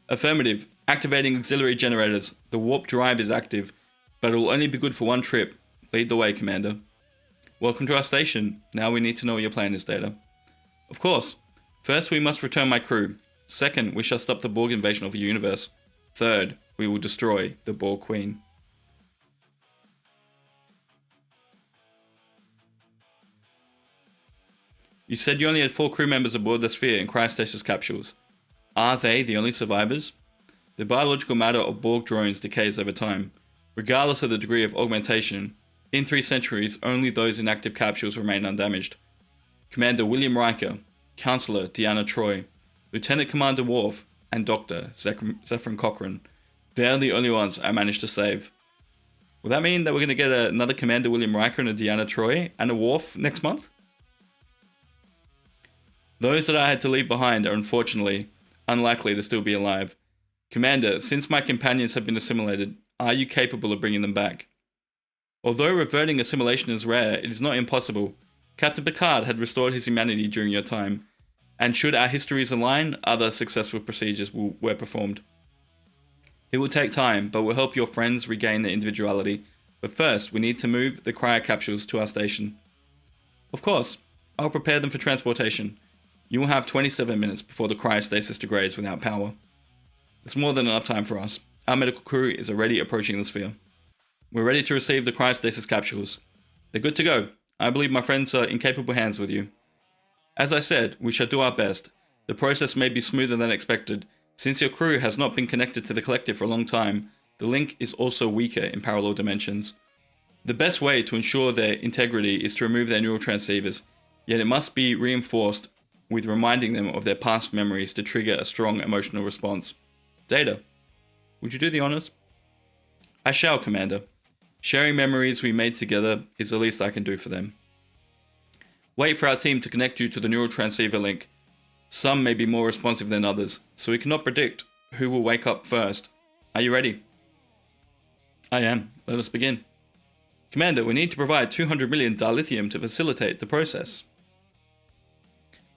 Affirmative. Activating auxiliary generators. The warp drive is active, but it will only be good for one trip. Lead the way, Commander. Welcome to our station. Now we need to know what your plan is, Data. Of course. First, we must return my crew. Second, we shall stop the Borg invasion of the universe. Third, we will destroy the Borg Queen. You said you only had 4 crew members aboard the sphere in cryostasis capsules. Are they the only survivors? The biological matter of Borg drones decays over time. Regardless of the degree of augmentation, in 3 centuries, only those in active capsules remain undamaged. Commander William Riker, Counselor Deanna Troi, Lieutenant Commander Worf, and Dr. Zephyrin Cochrane. They're the only ones I managed to save. Will that mean that we're going to get another Commander William Riker and a Deanna Troi and a Worf next month? Those that I had to leave behind are unfortunately unlikely to still be alive. Commander, since my companions have been assimilated, are you capable of bringing them back? Although reverting assimilation is rare, it is not impossible. Captain Picard had restored his humanity during your time, and should our histories align, other successful procedures were performed. It will take time, but will help your friends regain their individuality. But first, we need to move the cryocapsules to our station. Of course, I'll prepare them for transportation. You will have 27 minutes before the cryostasis degrades without power. There's more than enough time for us. Our medical crew is already approaching the sphere. We're ready to receive the cryostasis capsules. They're good to go. I believe my friends are in capable hands with you. As I said, we shall do our best. The process may be smoother than expected. Since your crew has not been connected to the collective for a long time, the link is also weaker in parallel dimensions. The best way to ensure their integrity is to remove their neural transceivers, yet it must be reinforced with reminding them of their past memories to trigger a strong emotional response. Data, would you do the honors? I shall, Commander. Sharing memories we made together is the least I can do for them. Wait for our team to connect you to the neural transceiver link. Some may be more responsive than others, so we cannot predict who will wake up first. Are you ready? I am. Let us begin. Commander, we need to provide 200 million dilithium to facilitate the process.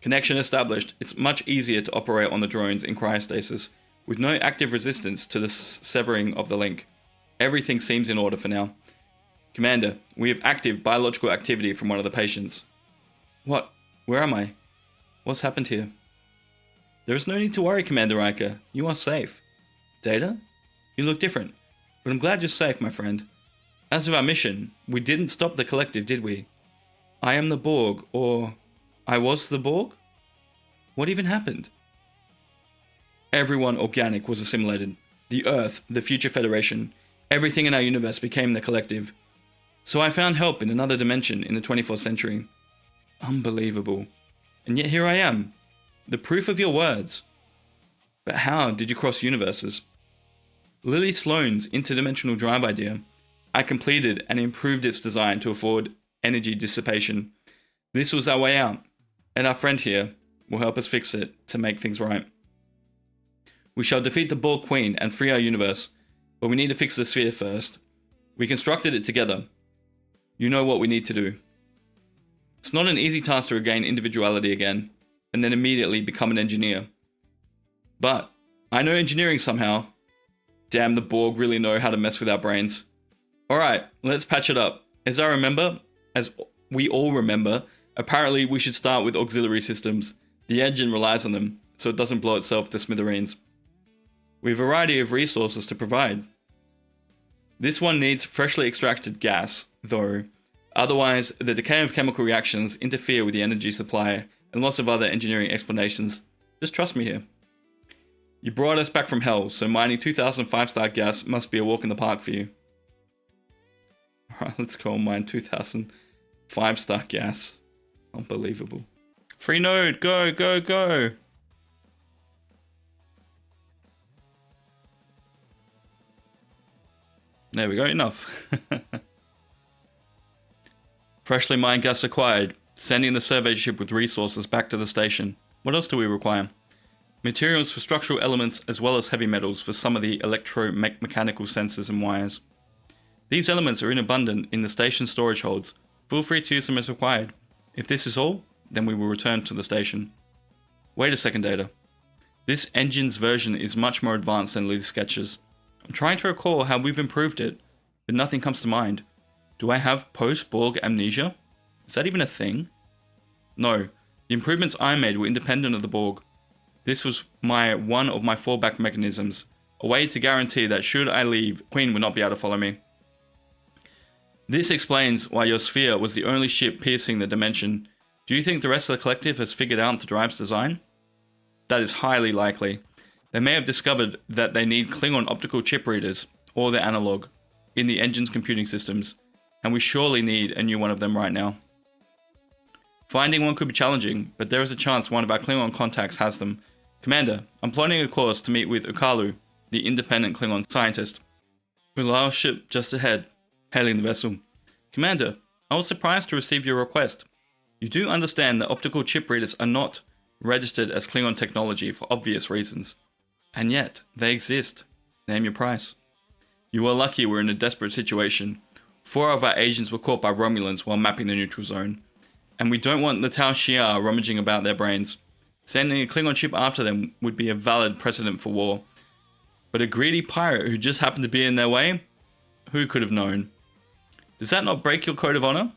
Connection established. It's much easier to operate on the drones in cryostasis, with no active resistance to the severing of the link. Everything seems in order for now. Commander, we have active biological activity from one of the patients. What? Where am I? What's happened here? There is no need to worry, Commander Riker. You are safe. Data? You look different. But I'm glad you're safe, my friend. As of our mission, we didn't stop the collective, did we? I am the Borg, or I was the Borg? What even happened? Everyone organic was assimilated. The Earth, the future Federation, everything in our universe became the collective. So I found help in another dimension in the 24th century. Unbelievable. And yet here I am. The proof of your words. But how did you cross universes? Lily Sloan's interdimensional drive idea. I completed and improved its design to afford energy dissipation. This was our way out. And our friend here will help us fix it to make things right. We shall defeat the Borg Queen and free our universe, but we need to fix the sphere first. We constructed it together. You know what we need to do. It's not an easy task to regain individuality again, and then immediately become an engineer. But I know engineering somehow. Damn, the Borg really know how to mess with our brains. Alright, let's patch it up. As we all remember, apparently we should start with auxiliary systems. The engine relies on them, so it doesn't blow itself to smithereens. We have a variety of resources to provide. This one needs freshly extracted gas, though. Otherwise, the decay of chemical reactions interfere with the energy supply and lots of other engineering explanations. Just trust me here. You brought us back from hell, so mining 2000 5-star gas must be a walk in the park for you. Alright, let's go mine 2000 5-star gas. Unbelievable. Free node, go, go, go! There we go, enough. Freshly mined gas acquired. Sending the survey ship with resources back to the station. What else do we require? Materials for structural elements as well as heavy metals for some of the electromechanical sensors and wires. These elements are in abundance in the station storage holds. Feel free to use them as required. If this is all, then we will return to the station. Wait a second, Data. This engine's version is much more advanced than Lily's sketches. I'm trying to recall how we've improved it, but nothing comes to mind. Do I have post-Borg amnesia? Is that even a thing? No, the improvements I made were independent of the Borg. This was one of my fallback mechanisms, a way to guarantee that should I leave, Queen would not be able to follow me. This explains why your sphere was the only ship piercing the dimension. Do you think the rest of the collective has figured out the drive's design? That is highly likely. They may have discovered that they need Klingon optical chip readers, or their analog, in the engine's computing systems, and we surely need a new one of them right now. Finding one could be challenging, but there is a chance one of our Klingon contacts has them. Commander, I'm plotting a course to meet with Ukalu, the independent Klingon scientist. Ulal's ship just ahead, hailing the vessel. Commander, I was surprised to receive your request. You do understand that optical chip readers are not registered as Klingon technology for obvious reasons. And yet, they exist. Name your price. You are lucky we're in a desperate situation. 4 of our agents were caught by Romulans while mapping the neutral zone. And we don't want the Tau Shiar rummaging about their brains. Sending a Klingon ship after them would be a valid precedent for war. But a greedy pirate who just happened to be in their way? Who could have known? Does that not break your code of honor?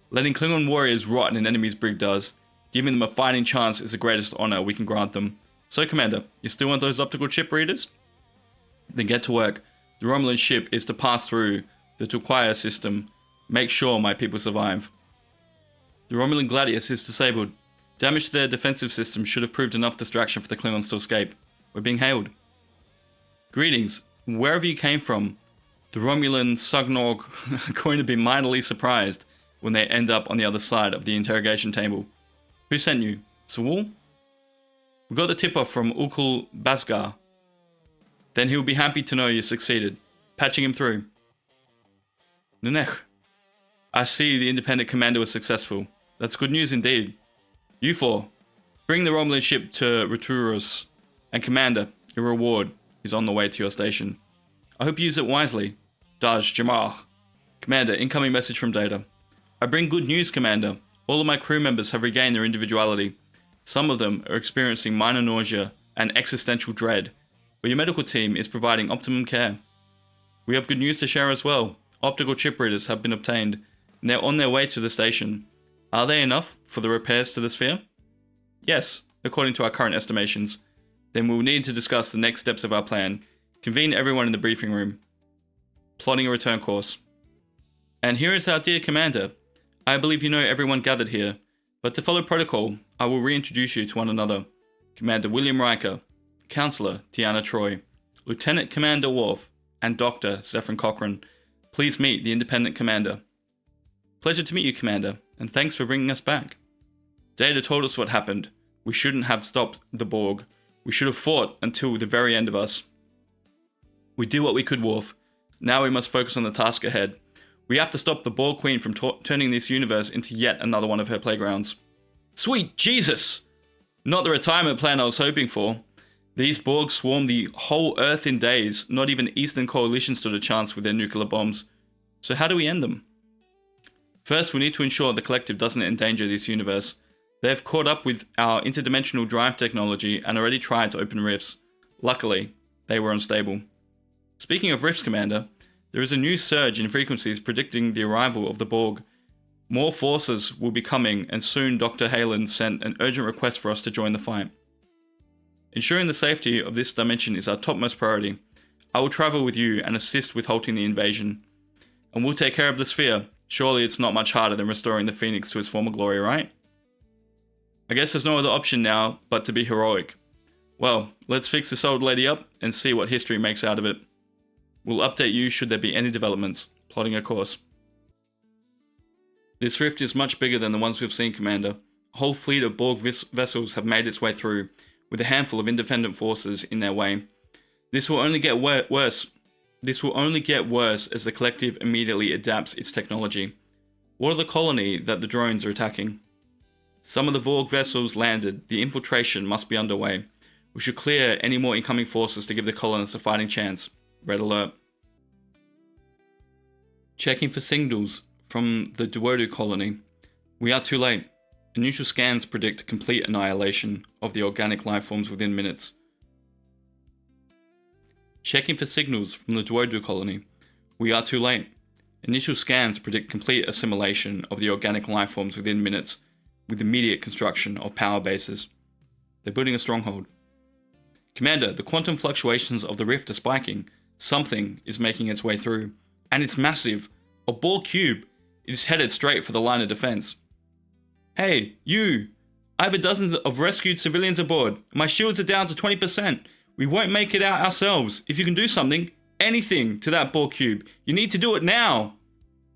Letting Klingon warriors rot in an enemy's brig does. Giving them a fighting chance is the greatest honor we can grant them. So, Commander, you still want those optical chip readers? Then get to work. The Romulan ship is to pass through the Tuquaya system. Make sure my people survive. The Romulan Gladius is disabled. Damage to their defensive system should have proved enough distraction for the Klingons to escape. We're being hailed. Greetings. Wherever you came from, the Romulan Sugnog are going to be mightily surprised when they end up on the other side of the interrogation table. Who sent you? Sewul? We got the tip-off from Ukul Basgar. Then he'll be happy to know you succeeded. Patching him through. Nunech. I see the independent commander was successful. That's good news indeed. You 4, bring the Romulan ship to Returus. And Commander, your reward is on the way to your station. I hope you use it wisely. Daj Jamar. Commander, incoming message from Data. I bring good news, Commander. All of my crew members have regained their individuality. Some of them are experiencing minor nausea and existential dread, but your medical team is providing optimum care. We have good news to share as well. Optical chip readers have been obtained, and they're on their way to the station. Are they enough for the repairs to the sphere? Yes, according to our current estimations. Then we'll need to discuss the next steps of our plan, convene everyone in the briefing room, plotting a return course. And here is our dear commander. I believe you know everyone gathered here, but to follow protocol, I will reintroduce you to one another. Commander William Riker, Counselor Tiana Troy, Lieutenant Commander Worf, and Dr. Zephyrin Cochrane. Please meet the Independent Commander. Pleasure to meet you, Commander, and thanks for bringing us back. Data told us what happened. We shouldn't have stopped the Borg. We should have fought until the very end of us. We did what we could, Worf. Now we must focus on the task ahead. We have to stop the Borg Queen from turning this universe into yet another one of her playgrounds. Sweet Jesus! Not the retirement plan I was hoping for. These Borg swarmed the whole Earth in days. Not even Eastern Coalition stood a chance with their nuclear bombs. So how do we end them? First, we need to ensure the Collective doesn't endanger this universe. They have caught up with our interdimensional drive technology and already tried to open rifts. Luckily, they were unstable. Speaking of rifts, Commander, there is a new surge in frequencies predicting the arrival of the Borg. More forces will be coming, and soon Dr. Halen sent an urgent request for us to join the fight. Ensuring the safety of this dimension is our topmost priority. I will travel with you and assist with halting the invasion. And we'll take care of the sphere. Surely it's not much harder than restoring the Phoenix to its former glory, right? I guess there's no other option now but to be heroic. Well, let's fix this old lady up and see what history makes out of it. We'll update you should there be any developments, plotting a course. This rift is much bigger than the ones we've seen, Commander. A whole fleet of Borg vessels have made its way through, with a handful of independent forces in their way. This will only get worse. This will only get worse as the Collective immediately adapts its technology. What are the colony that the drones are attacking? Some of the Borg vessels landed. The infiltration must be underway. We should clear any more incoming forces to give the colonists a fighting chance. Red alert. Checking for signals from the Duodu colony. We are too late. Initial scans predict complete annihilation of the organic life forms within minutes. Checking for signals from the Duodu colony. We are too late. Initial scans predict complete assimilation of the organic life forms within minutes, with immediate construction of power bases. They're building a stronghold. Commander, the quantum fluctuations of the rift are spiking. Something is making its way through. And it's massive. A Borg cube. It is headed straight for the line of defense. Hey, you! I have dozens of rescued civilians aboard. My shields are down to 20%. We won't make it out ourselves. If you can do something, anything, to that Borg cube, you need to do it now.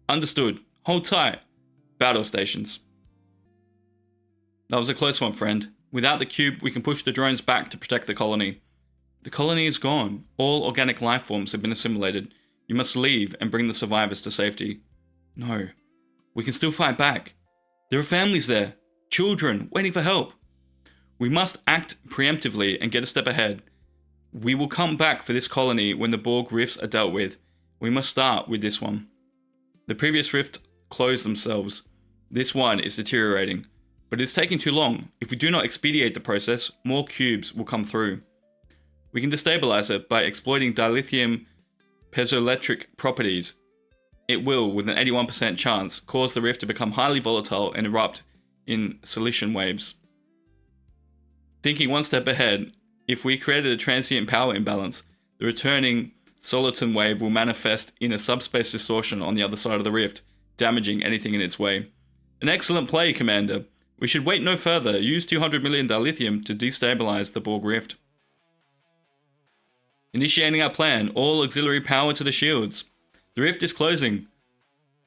Understood. Hold tight. Battle stations. That was a close one, friend. Without the cube, we can push the drones back to protect the colony. The colony is gone. All organic life forms have been assimilated. You must leave and bring the survivors to safety. No. We can still fight back. There are families there. Children waiting for help. We must act preemptively and get a step ahead. We will come back for this colony when the Borg rifts are dealt with. We must start with this one. The previous rift closed themselves. This one is deteriorating. But it's taking too long. If we do not expedite the process, more cubes will come through. We can destabilize it by exploiting dilithium piezoelectric properties. It will, with an 81% chance, cause the rift to become highly volatile and erupt in solution waves. Thinking one step ahead, if we created a transient power imbalance, the returning soliton wave will manifest in a subspace distortion on the other side of the rift, damaging anything in its way. An excellent play, Commander. We should wait no further. Use 200 million dilithium to destabilize the Borg rift. Initiating our plan. All auxiliary power to the shields. The rift is closing.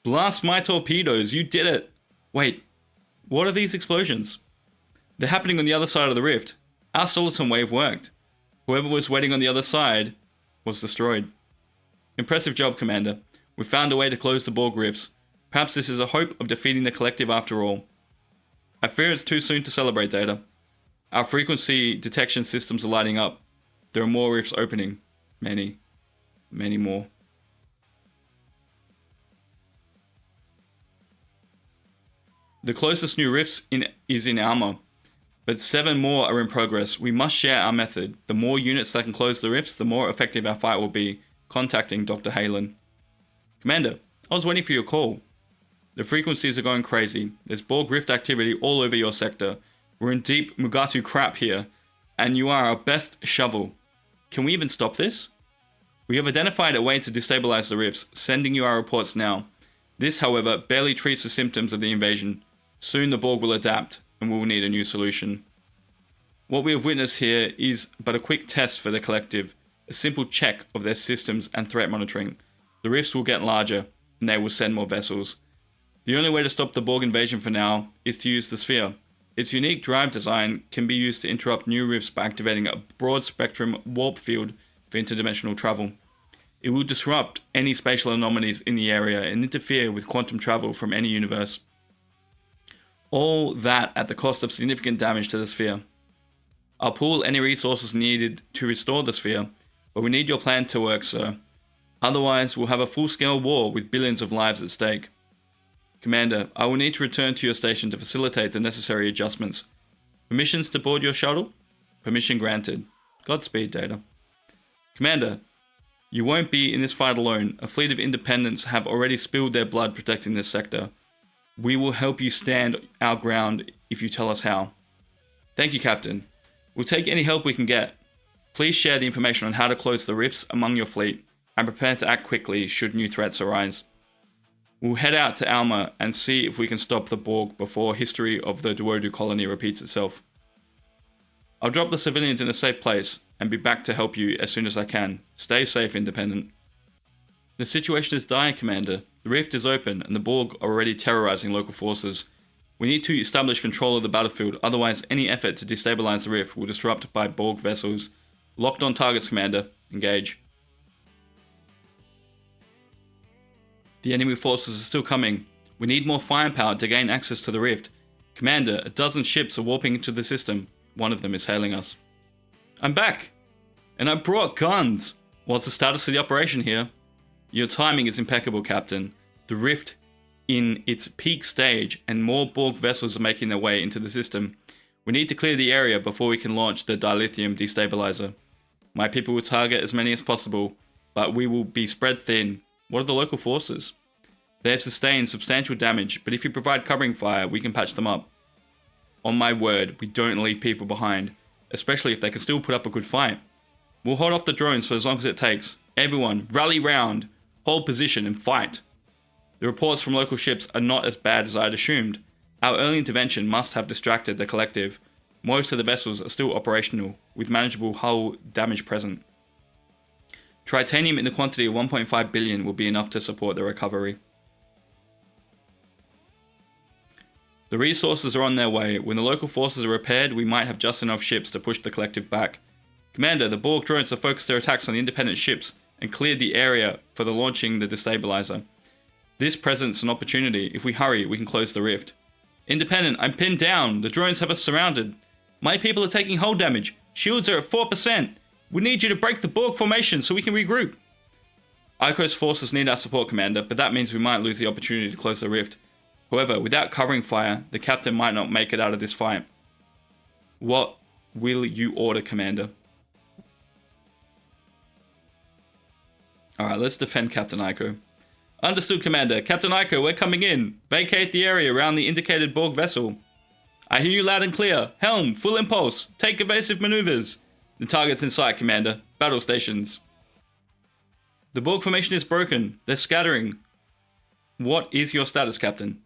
Blast my torpedoes. You did it. Wait. What are these explosions? They're happening on the other side of the rift. Our soliton wave worked. Whoever was waiting on the other side was destroyed. Impressive job, Commander. We found a way to close the Borg rifts. Perhaps this is a hope of defeating the Collective after all. I fear it's too soon to celebrate, Data. Our frequency detection systems are lighting up. There are more rifts opening. Many, many more. The closest new rifts is in Alma, but 7 more are in progress. We must share our method. The more units that can close the rifts, the more effective our fight will be. Contacting Dr. Halen. Commander, I was waiting for your call. The frequencies are going crazy. There's Borg rift activity all over your sector. We're in deep Mugatu crap here, and you are our best shovel. Can we even stop this? We have identified a way to destabilize the rifts, sending you our reports now. This, however, barely treats the symptoms of the invasion. Soon the Borg will adapt, and we will need a new solution. What we have witnessed here is but a quick test for the collective, a simple check of their systems and threat monitoring. The rifts will get larger, and they will send more vessels. The only way to stop the Borg invasion for now is to use the sphere. Its unique drive design can be used to interrupt new rifts by activating a broad-spectrum warp field for interdimensional travel. It will disrupt any spatial anomalies in the area and interfere with quantum travel from any universe. All that at the cost of significant damage to the sphere. I'll pool any resources needed to restore the sphere, but we need your plan to work, sir. Otherwise, we'll have a full-scale war with billions of lives at stake. Commander, I will need to return to your station to facilitate the necessary adjustments. Permissions to board your shuttle? Permission granted. Godspeed, Data. Commander, you won't be in this fight alone. A fleet of Independents have already spilled their blood protecting this sector. We will help you stand our ground if you tell us how. Thank you, Captain. We'll take any help we can get. Please share the information on how to close the rifts among your fleet, and prepare to act quickly should new threats arise. We'll head out to Alma and see if we can stop the Borg before history of the Duodu colony repeats itself. I'll drop the civilians in a safe place and be back to help you as soon as I can. Stay safe, Independent. The situation is dire, Commander. The rift is open and the Borg are already terrorizing local forces. We need to establish control of the battlefield, otherwise any effort to destabilize the rift will disrupt by Borg vessels. Locked on targets, Commander. Engage. The enemy forces are still coming. We need more firepower to gain access to the rift. Commander, a dozen ships are warping into the system. One of them is hailing us. I'm back! And I brought guns! What's the status of the operation here? Your timing is impeccable, Captain. The rift in its peak stage and more Borg vessels are making their way into the system. We need to clear the area before we can launch the dilithium destabilizer. My people will target as many as possible, but we will be spread thin. What are the local forces? They have sustained substantial damage, but if you provide covering fire, we can patch them up. On my word, we don't leave people behind, especially if they can still put up a good fight. We'll hold off the drones for as long as it takes. Everyone, rally round, hold position and fight. The reports from local ships are not as bad as I had assumed. Our early intervention must have distracted the collective. Most of the vessels are still operational, with manageable hull damage present. Tritanium in the quantity of 1.5 billion will be enough to support the recovery. The resources are on their way. When the local forces are repaired, we might have just enough ships to push the collective back. Commander, the Borg drones have focused their attacks on the independent ships and cleared the area for the launching the destabilizer. This presents an opportunity. If we hurry, we can close the rift. Independent, I'm pinned down. The drones have us surrounded. My people are taking hull damage. Shields are at 4%. We need you to break the Borg formation so we can regroup. Ico's forces need our support, Commander, but that means we might lose the opportunity to close the rift. However, without covering fire, the captain might not make it out of this fight. What will you order, Commander? Alright, let's defend Captain Ico. Understood, Commander. Captain Ico, we're coming in. Vacate the area around the indicated Borg vessel. I hear you loud and clear. Helm, full impulse. Take evasive maneuvers. The target's in sight, Commander. Battle stations. The Borg formation is broken. They're scattering. What is your status, Captain?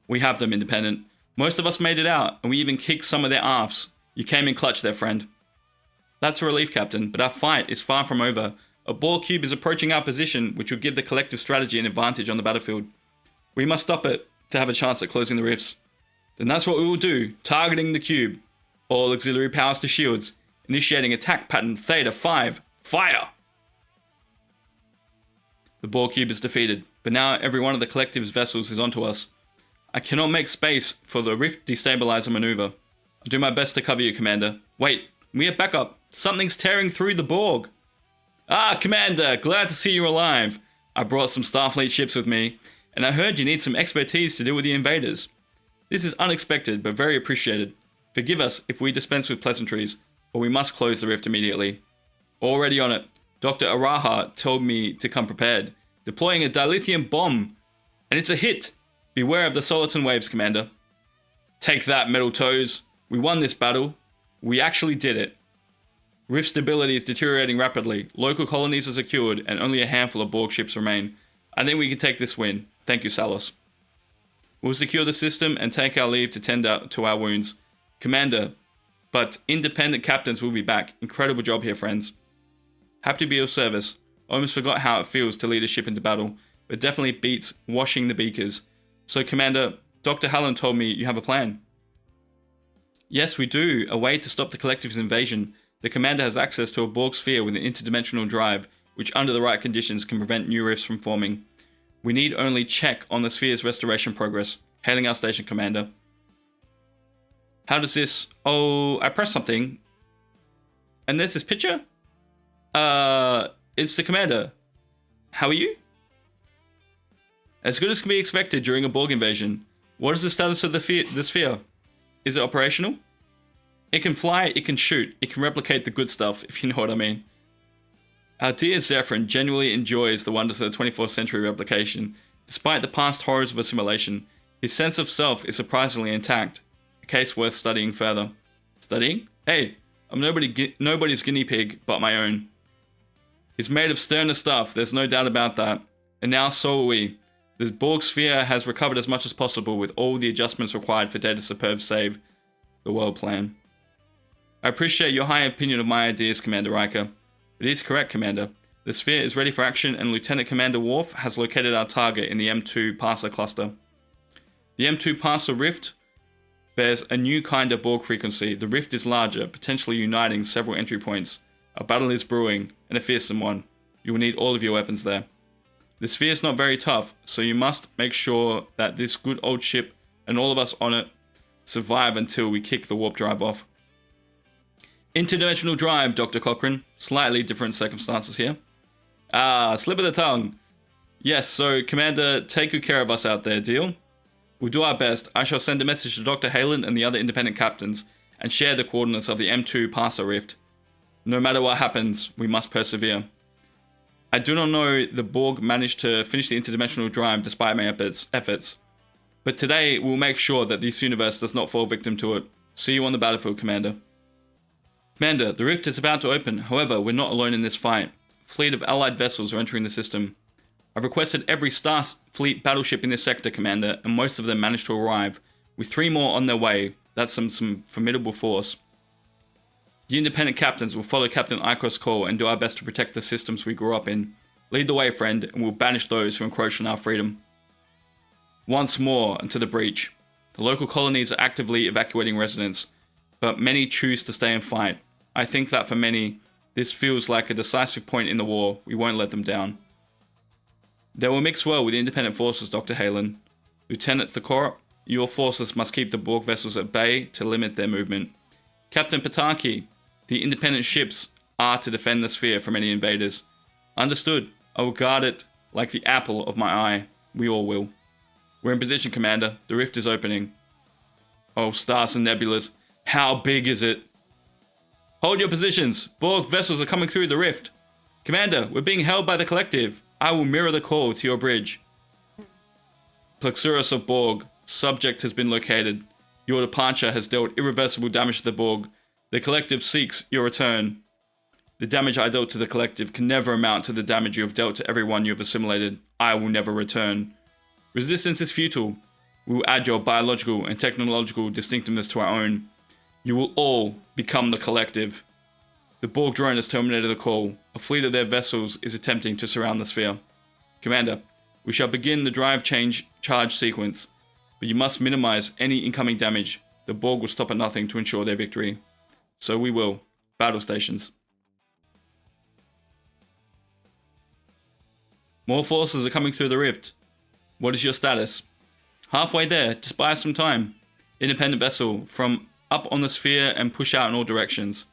We have them, Independent. Most of us made it out, and we even kicked some of their arse. You came in clutch there, friend. That's a relief, Captain, but our fight is far from over. A Borg cube is approaching our position, which will give the collective strategy an advantage on the battlefield. We must stop it to have a chance at closing the rifts. Then that's what we will do, targeting the cube. All auxiliary powers to shields. Initiating attack pattern Theta 5. Fire! The Borg cube is defeated, but now every one of the collective's vessels is onto us. I cannot make space for the rift destabilizer maneuver. I'll do my best to cover you, Commander. Wait, we have backup. Something's tearing through the Borg. Ah, Commander, glad to see you alive. I brought some Starfleet ships with me, and I heard you need some expertise to deal with the invaders. This is unexpected, but very appreciated. Forgive us if we dispense with pleasantries, but we must close the rift immediately. Already on it. Dr. Araha told me to come prepared. Deploying a dilithium bomb, and it's a hit. Beware of the soliton waves, Commander. Take that, metal toes. We won this battle. We actually did it. Rift stability is deteriorating rapidly. Local colonies are secured, and only a handful of Borg ships remain. I think we can take this win. Thank you, Salos. We'll secure the system and take our leave to tend to our wounds. Commander, but independent captains will be back. Incredible job here, friends. Happy to be of service. Almost forgot how it feels to lead a ship into battle, but definitely beats washing the beakers. So, Commander, Dr. Hallen told me you have a plan. Yes, we do. A way to stop the Collective's invasion. The Commander has access to a Borg sphere with an interdimensional drive, which under the right conditions can prevent new rifts from forming. We need only check on the sphere's restoration progress. Hailing our station, Commander. How does this... Oh, I pressed something. And there's this picture? It's the Commander. How are you? As good as can be expected during a Borg invasion. What is the status of the sphere? Is it operational? It can fly, it can shoot, it can replicate the good stuff, if you know what I mean. Our dear Zephyrin genuinely enjoys the wonders of the 24th century replication. Despite the past horrors of assimilation, his sense of self is surprisingly intact. A case worth studying further. Studying? Hey, I'm nobody's guinea pig but my own. He's made of sterner stuff, there's no doubt about that. And now so are we. The Borg sphere has recovered as much as possible with all the adjustments required for Data's superb save the world plan. I appreciate your high opinion of my ideas, Commander Riker. It is correct, Commander. The sphere is ready for action and Lieutenant Commander Worf has located our target in the M2 Parser cluster. The M2 Parser rift bears a new kind of Borg frequency. The rift is larger, potentially uniting several entry points. A battle is brewing, and a fearsome one. You will need all of your weapons there. The sphere is not very tough, so you must make sure that this good old ship and all of us on it survive until we kick the warp drive off. Interdimensional drive, Dr. Cochrane. Slightly different circumstances here. Slip of the tongue. Yes, so Commander, take good care of us out there, deal? We'll do our best. I shall send a message to Dr. Halen and the other independent captains and share the coordinates of the M2 Parser rift. No matter what happens, we must persevere. I do not know the Borg managed to finish the interdimensional drive despite my efforts. But today, we'll make sure that this universe does not fall victim to it. See you on the battlefield, Commander. Commander, the rift is about to open. However, we're not alone in this fight. A fleet of allied vessels are entering the system. I've requested every Starfleet battleship in this sector, Commander, and most of them managed to arrive. With 3 more on their way, that's some formidable force. The independent captains will follow Captain Ikos' call and do our best to protect the systems we grew up in. Lead the way, friend, and we'll banish those who encroach on our freedom. Once more, into the breach. The local colonies are actively evacuating residents, but many choose to stay and fight. I think that for many, this feels like a decisive point in the war. We won't let them down. They will mix well with the independent forces, Dr. Halen. Lieutenant Thakor, your forces must keep the Borg vessels at bay to limit their movement. Captain Pataki, the independent ships are to defend the sphere from any invaders. Understood. I will guard it like the apple of my eye. We all will. We're in position, Commander. The rift is opening. Oh, stars and nebulas. How big is it? Hold your positions. Borg vessels are coming through the rift. Commander, we're being held by the Collective. I will mirror the call to your bridge. Plexurus of Borg. Subject has been located. Your departure has dealt irreversible damage to the Borg. The Collective seeks your return. The damage I dealt to the Collective can never amount to the damage you have dealt to everyone you have assimilated. I will never return. Resistance is futile. We will add your biological and technological distinctiveness to our own. You will all become the Collective. The Borg drone has terminated the call. A fleet of their vessels is attempting to surround the sphere. Commander, we shall begin the drive charge sequence, but you must minimize any incoming damage. The Borg will stop at nothing to ensure their victory. So we will. Battle stations. More forces are coming through the rift. What is your status? Halfway there, just buy us some time. Independent vessel, from up on the sphere and push out in all directions.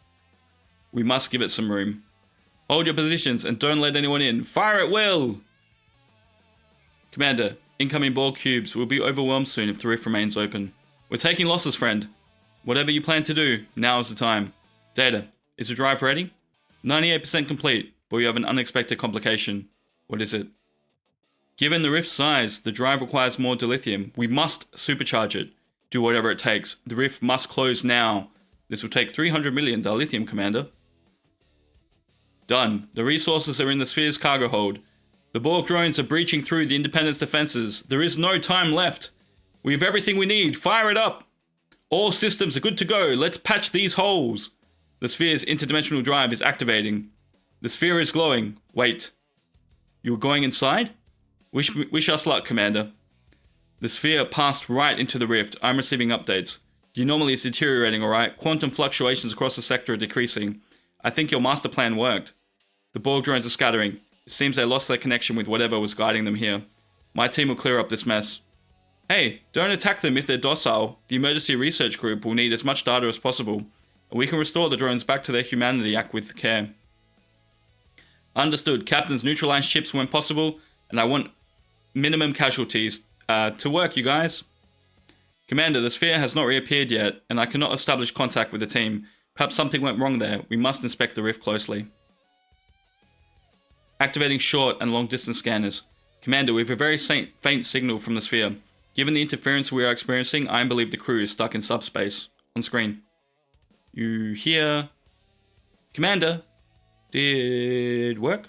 We must give it some room. Hold your positions and don't let anyone in. Fire at will! Commander, incoming Borg cubes will be overwhelmed soon if the rift remains open. We're taking losses, friend. Whatever you plan to do, now is the time. Data, is the drive ready? 98% complete, but we have an unexpected complication. What is it? Given the rift's size, the drive requires more dilithium. We must supercharge it. Do whatever it takes. The rift must close now. This will take 300 million dilithium, Commander. Done. The resources are in the sphere's cargo hold. The Borg drones are breaching through the Independence defenses. There is no time left. We have everything we need. Fire it up. All systems are good to go. Let's patch these holes. The sphere's interdimensional drive is activating. The sphere is glowing. Wait. You were going inside? Wish us luck, Commander. The sphere passed right into the rift. I'm receiving updates. The anomaly is deteriorating, alright? Quantum fluctuations across the sector are decreasing. I think your master plan worked. The Borg drones are scattering. It seems they lost their connection with whatever was guiding them here. My team will clear up this mess. Hey, don't attack them if they're docile. The emergency research group will need as much data as possible. And we can restore the drones back to their humanity. Act with care. Understood. Captains, neutralize ships when possible. And I want minimum casualties. To work, you guys. Commander, the sphere has not reappeared yet, and I cannot establish contact with the team. Perhaps something went wrong there. We must inspect the rift closely. Activating short and long distance scanners. Commander, we have a very faint signal from the sphere. Given the interference we are experiencing, I believe the crew is stuck in subspace. On screen. You hear... Commander? Did work?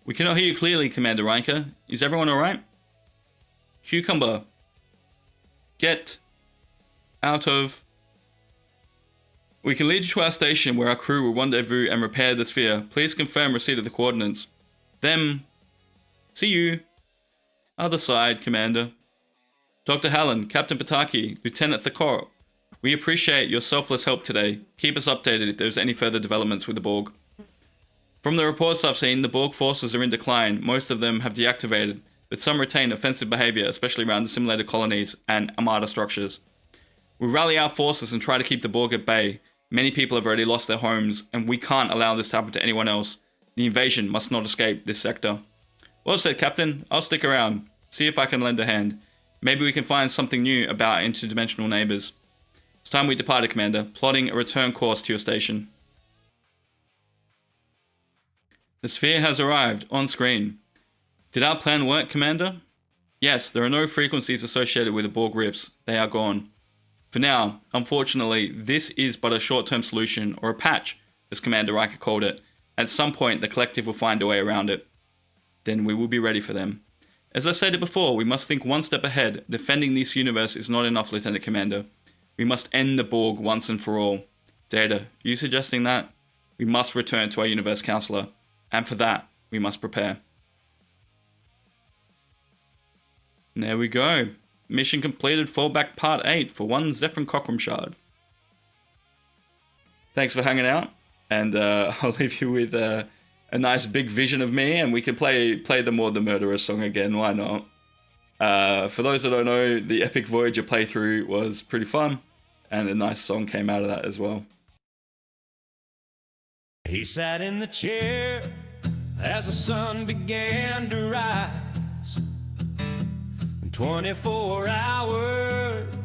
We cannot hear you clearly, Commander Riker. Is everyone alright? Cucumber. Get out of... We can lead you to our station where our crew will rendezvous and repair the sphere. Please confirm receipt of the coordinates. Them. See you. Other side, Commander. Dr. Hallen, Captain Pataki, Lieutenant Thakor. We appreciate your selfless help today. Keep us updated if there's any further developments with the Borg. From the reports I've seen, the Borg forces are in decline. Most of them have deactivated, but some retain offensive behavior, especially around assimilated colonies and armada structures. We rally our forces and try to keep the Borg at bay. Many people have already lost their homes, and we can't allow this to happen to anyone else. The invasion must not escape this sector. Well said, Captain. I'll stick around. See if I can lend a hand. Maybe we can find something new about our interdimensional neighbors. It's time we departed, Commander. Plotting a return course to your station. The sphere has arrived, on screen. Did our plan work, Commander? Yes, there are no frequencies associated with the Borg rifts. They are gone. For now, unfortunately, this is but a short-term solution, or a patch, as Commander Riker called it. At some point, the collective will find a way around it. Then we will be ready for them. As I stated before, we must think one step ahead. Defending this universe is not enough, Lieutenant Commander. We must end the Borg once and for all. Data, you suggesting that? We must return to our Universe Counselor. And for that, we must prepare. And there we go. Mission completed, Fallback Part 8 for one Zephyrin Cockrum shard. Thanks for hanging out, and I'll leave you with a nice big vision of me, and we can play the More the Murderer song again, why not? For those that don't know, the Epic Voyager playthrough was pretty fun, and a nice song came out of that as well. He sat in the chair as the sun began to rise. 24 hours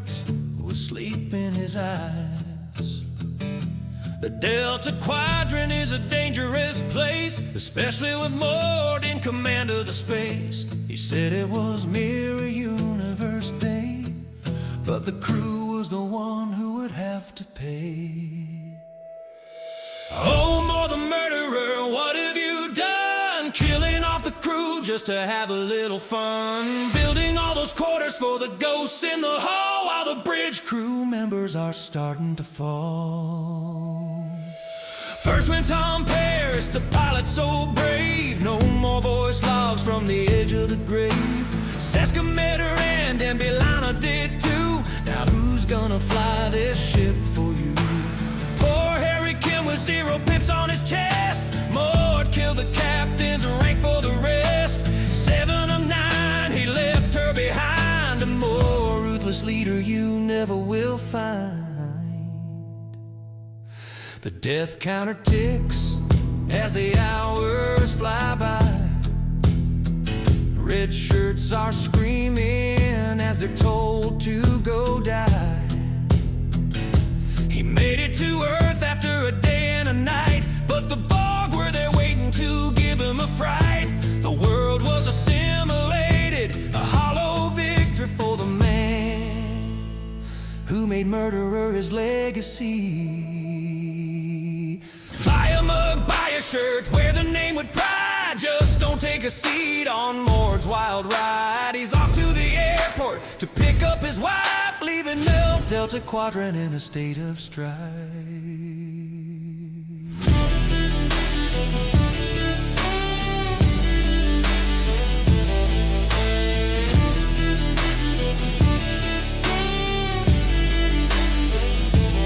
with sleep in his eyes. The Delta Quadrant is a dangerous place, especially with Mord in command of the space. He said it was Mirror Universe Day, but the crew was the one who would have to pay. Oh, Mord the Murderer, what have you done? Killing off the crew just to have a little fun. Building all those quarters for the ghosts in the hall, while the bridge crew members are starting to fall. First went Tom Paris, the pilot so brave. No more voice logs from the edge of the grave. Seska Meteran and Bilana did too. Now who's gonna fly this ship for you? Poor Harry Kim with 0 pips on his chest. Mord killed the captain's rank for the rest. 7 of 9, he left her behind. A more ruthless leader you never will find. The death counter ticks as the hours fly by. Red shirts are screaming as they're told to go die. He made it to Earth after a day and a night, but the Borg were there waiting to give him a fright. The world was assimilated, a hollow victory for the man. who made murderer his legacy. Buy a mug, buy a shirt, wear the name with pride. Just don't take a seat on Mord's wild ride. He's off to the airport to pick up his wife, leaving El Delta Quadrant in a state of strife.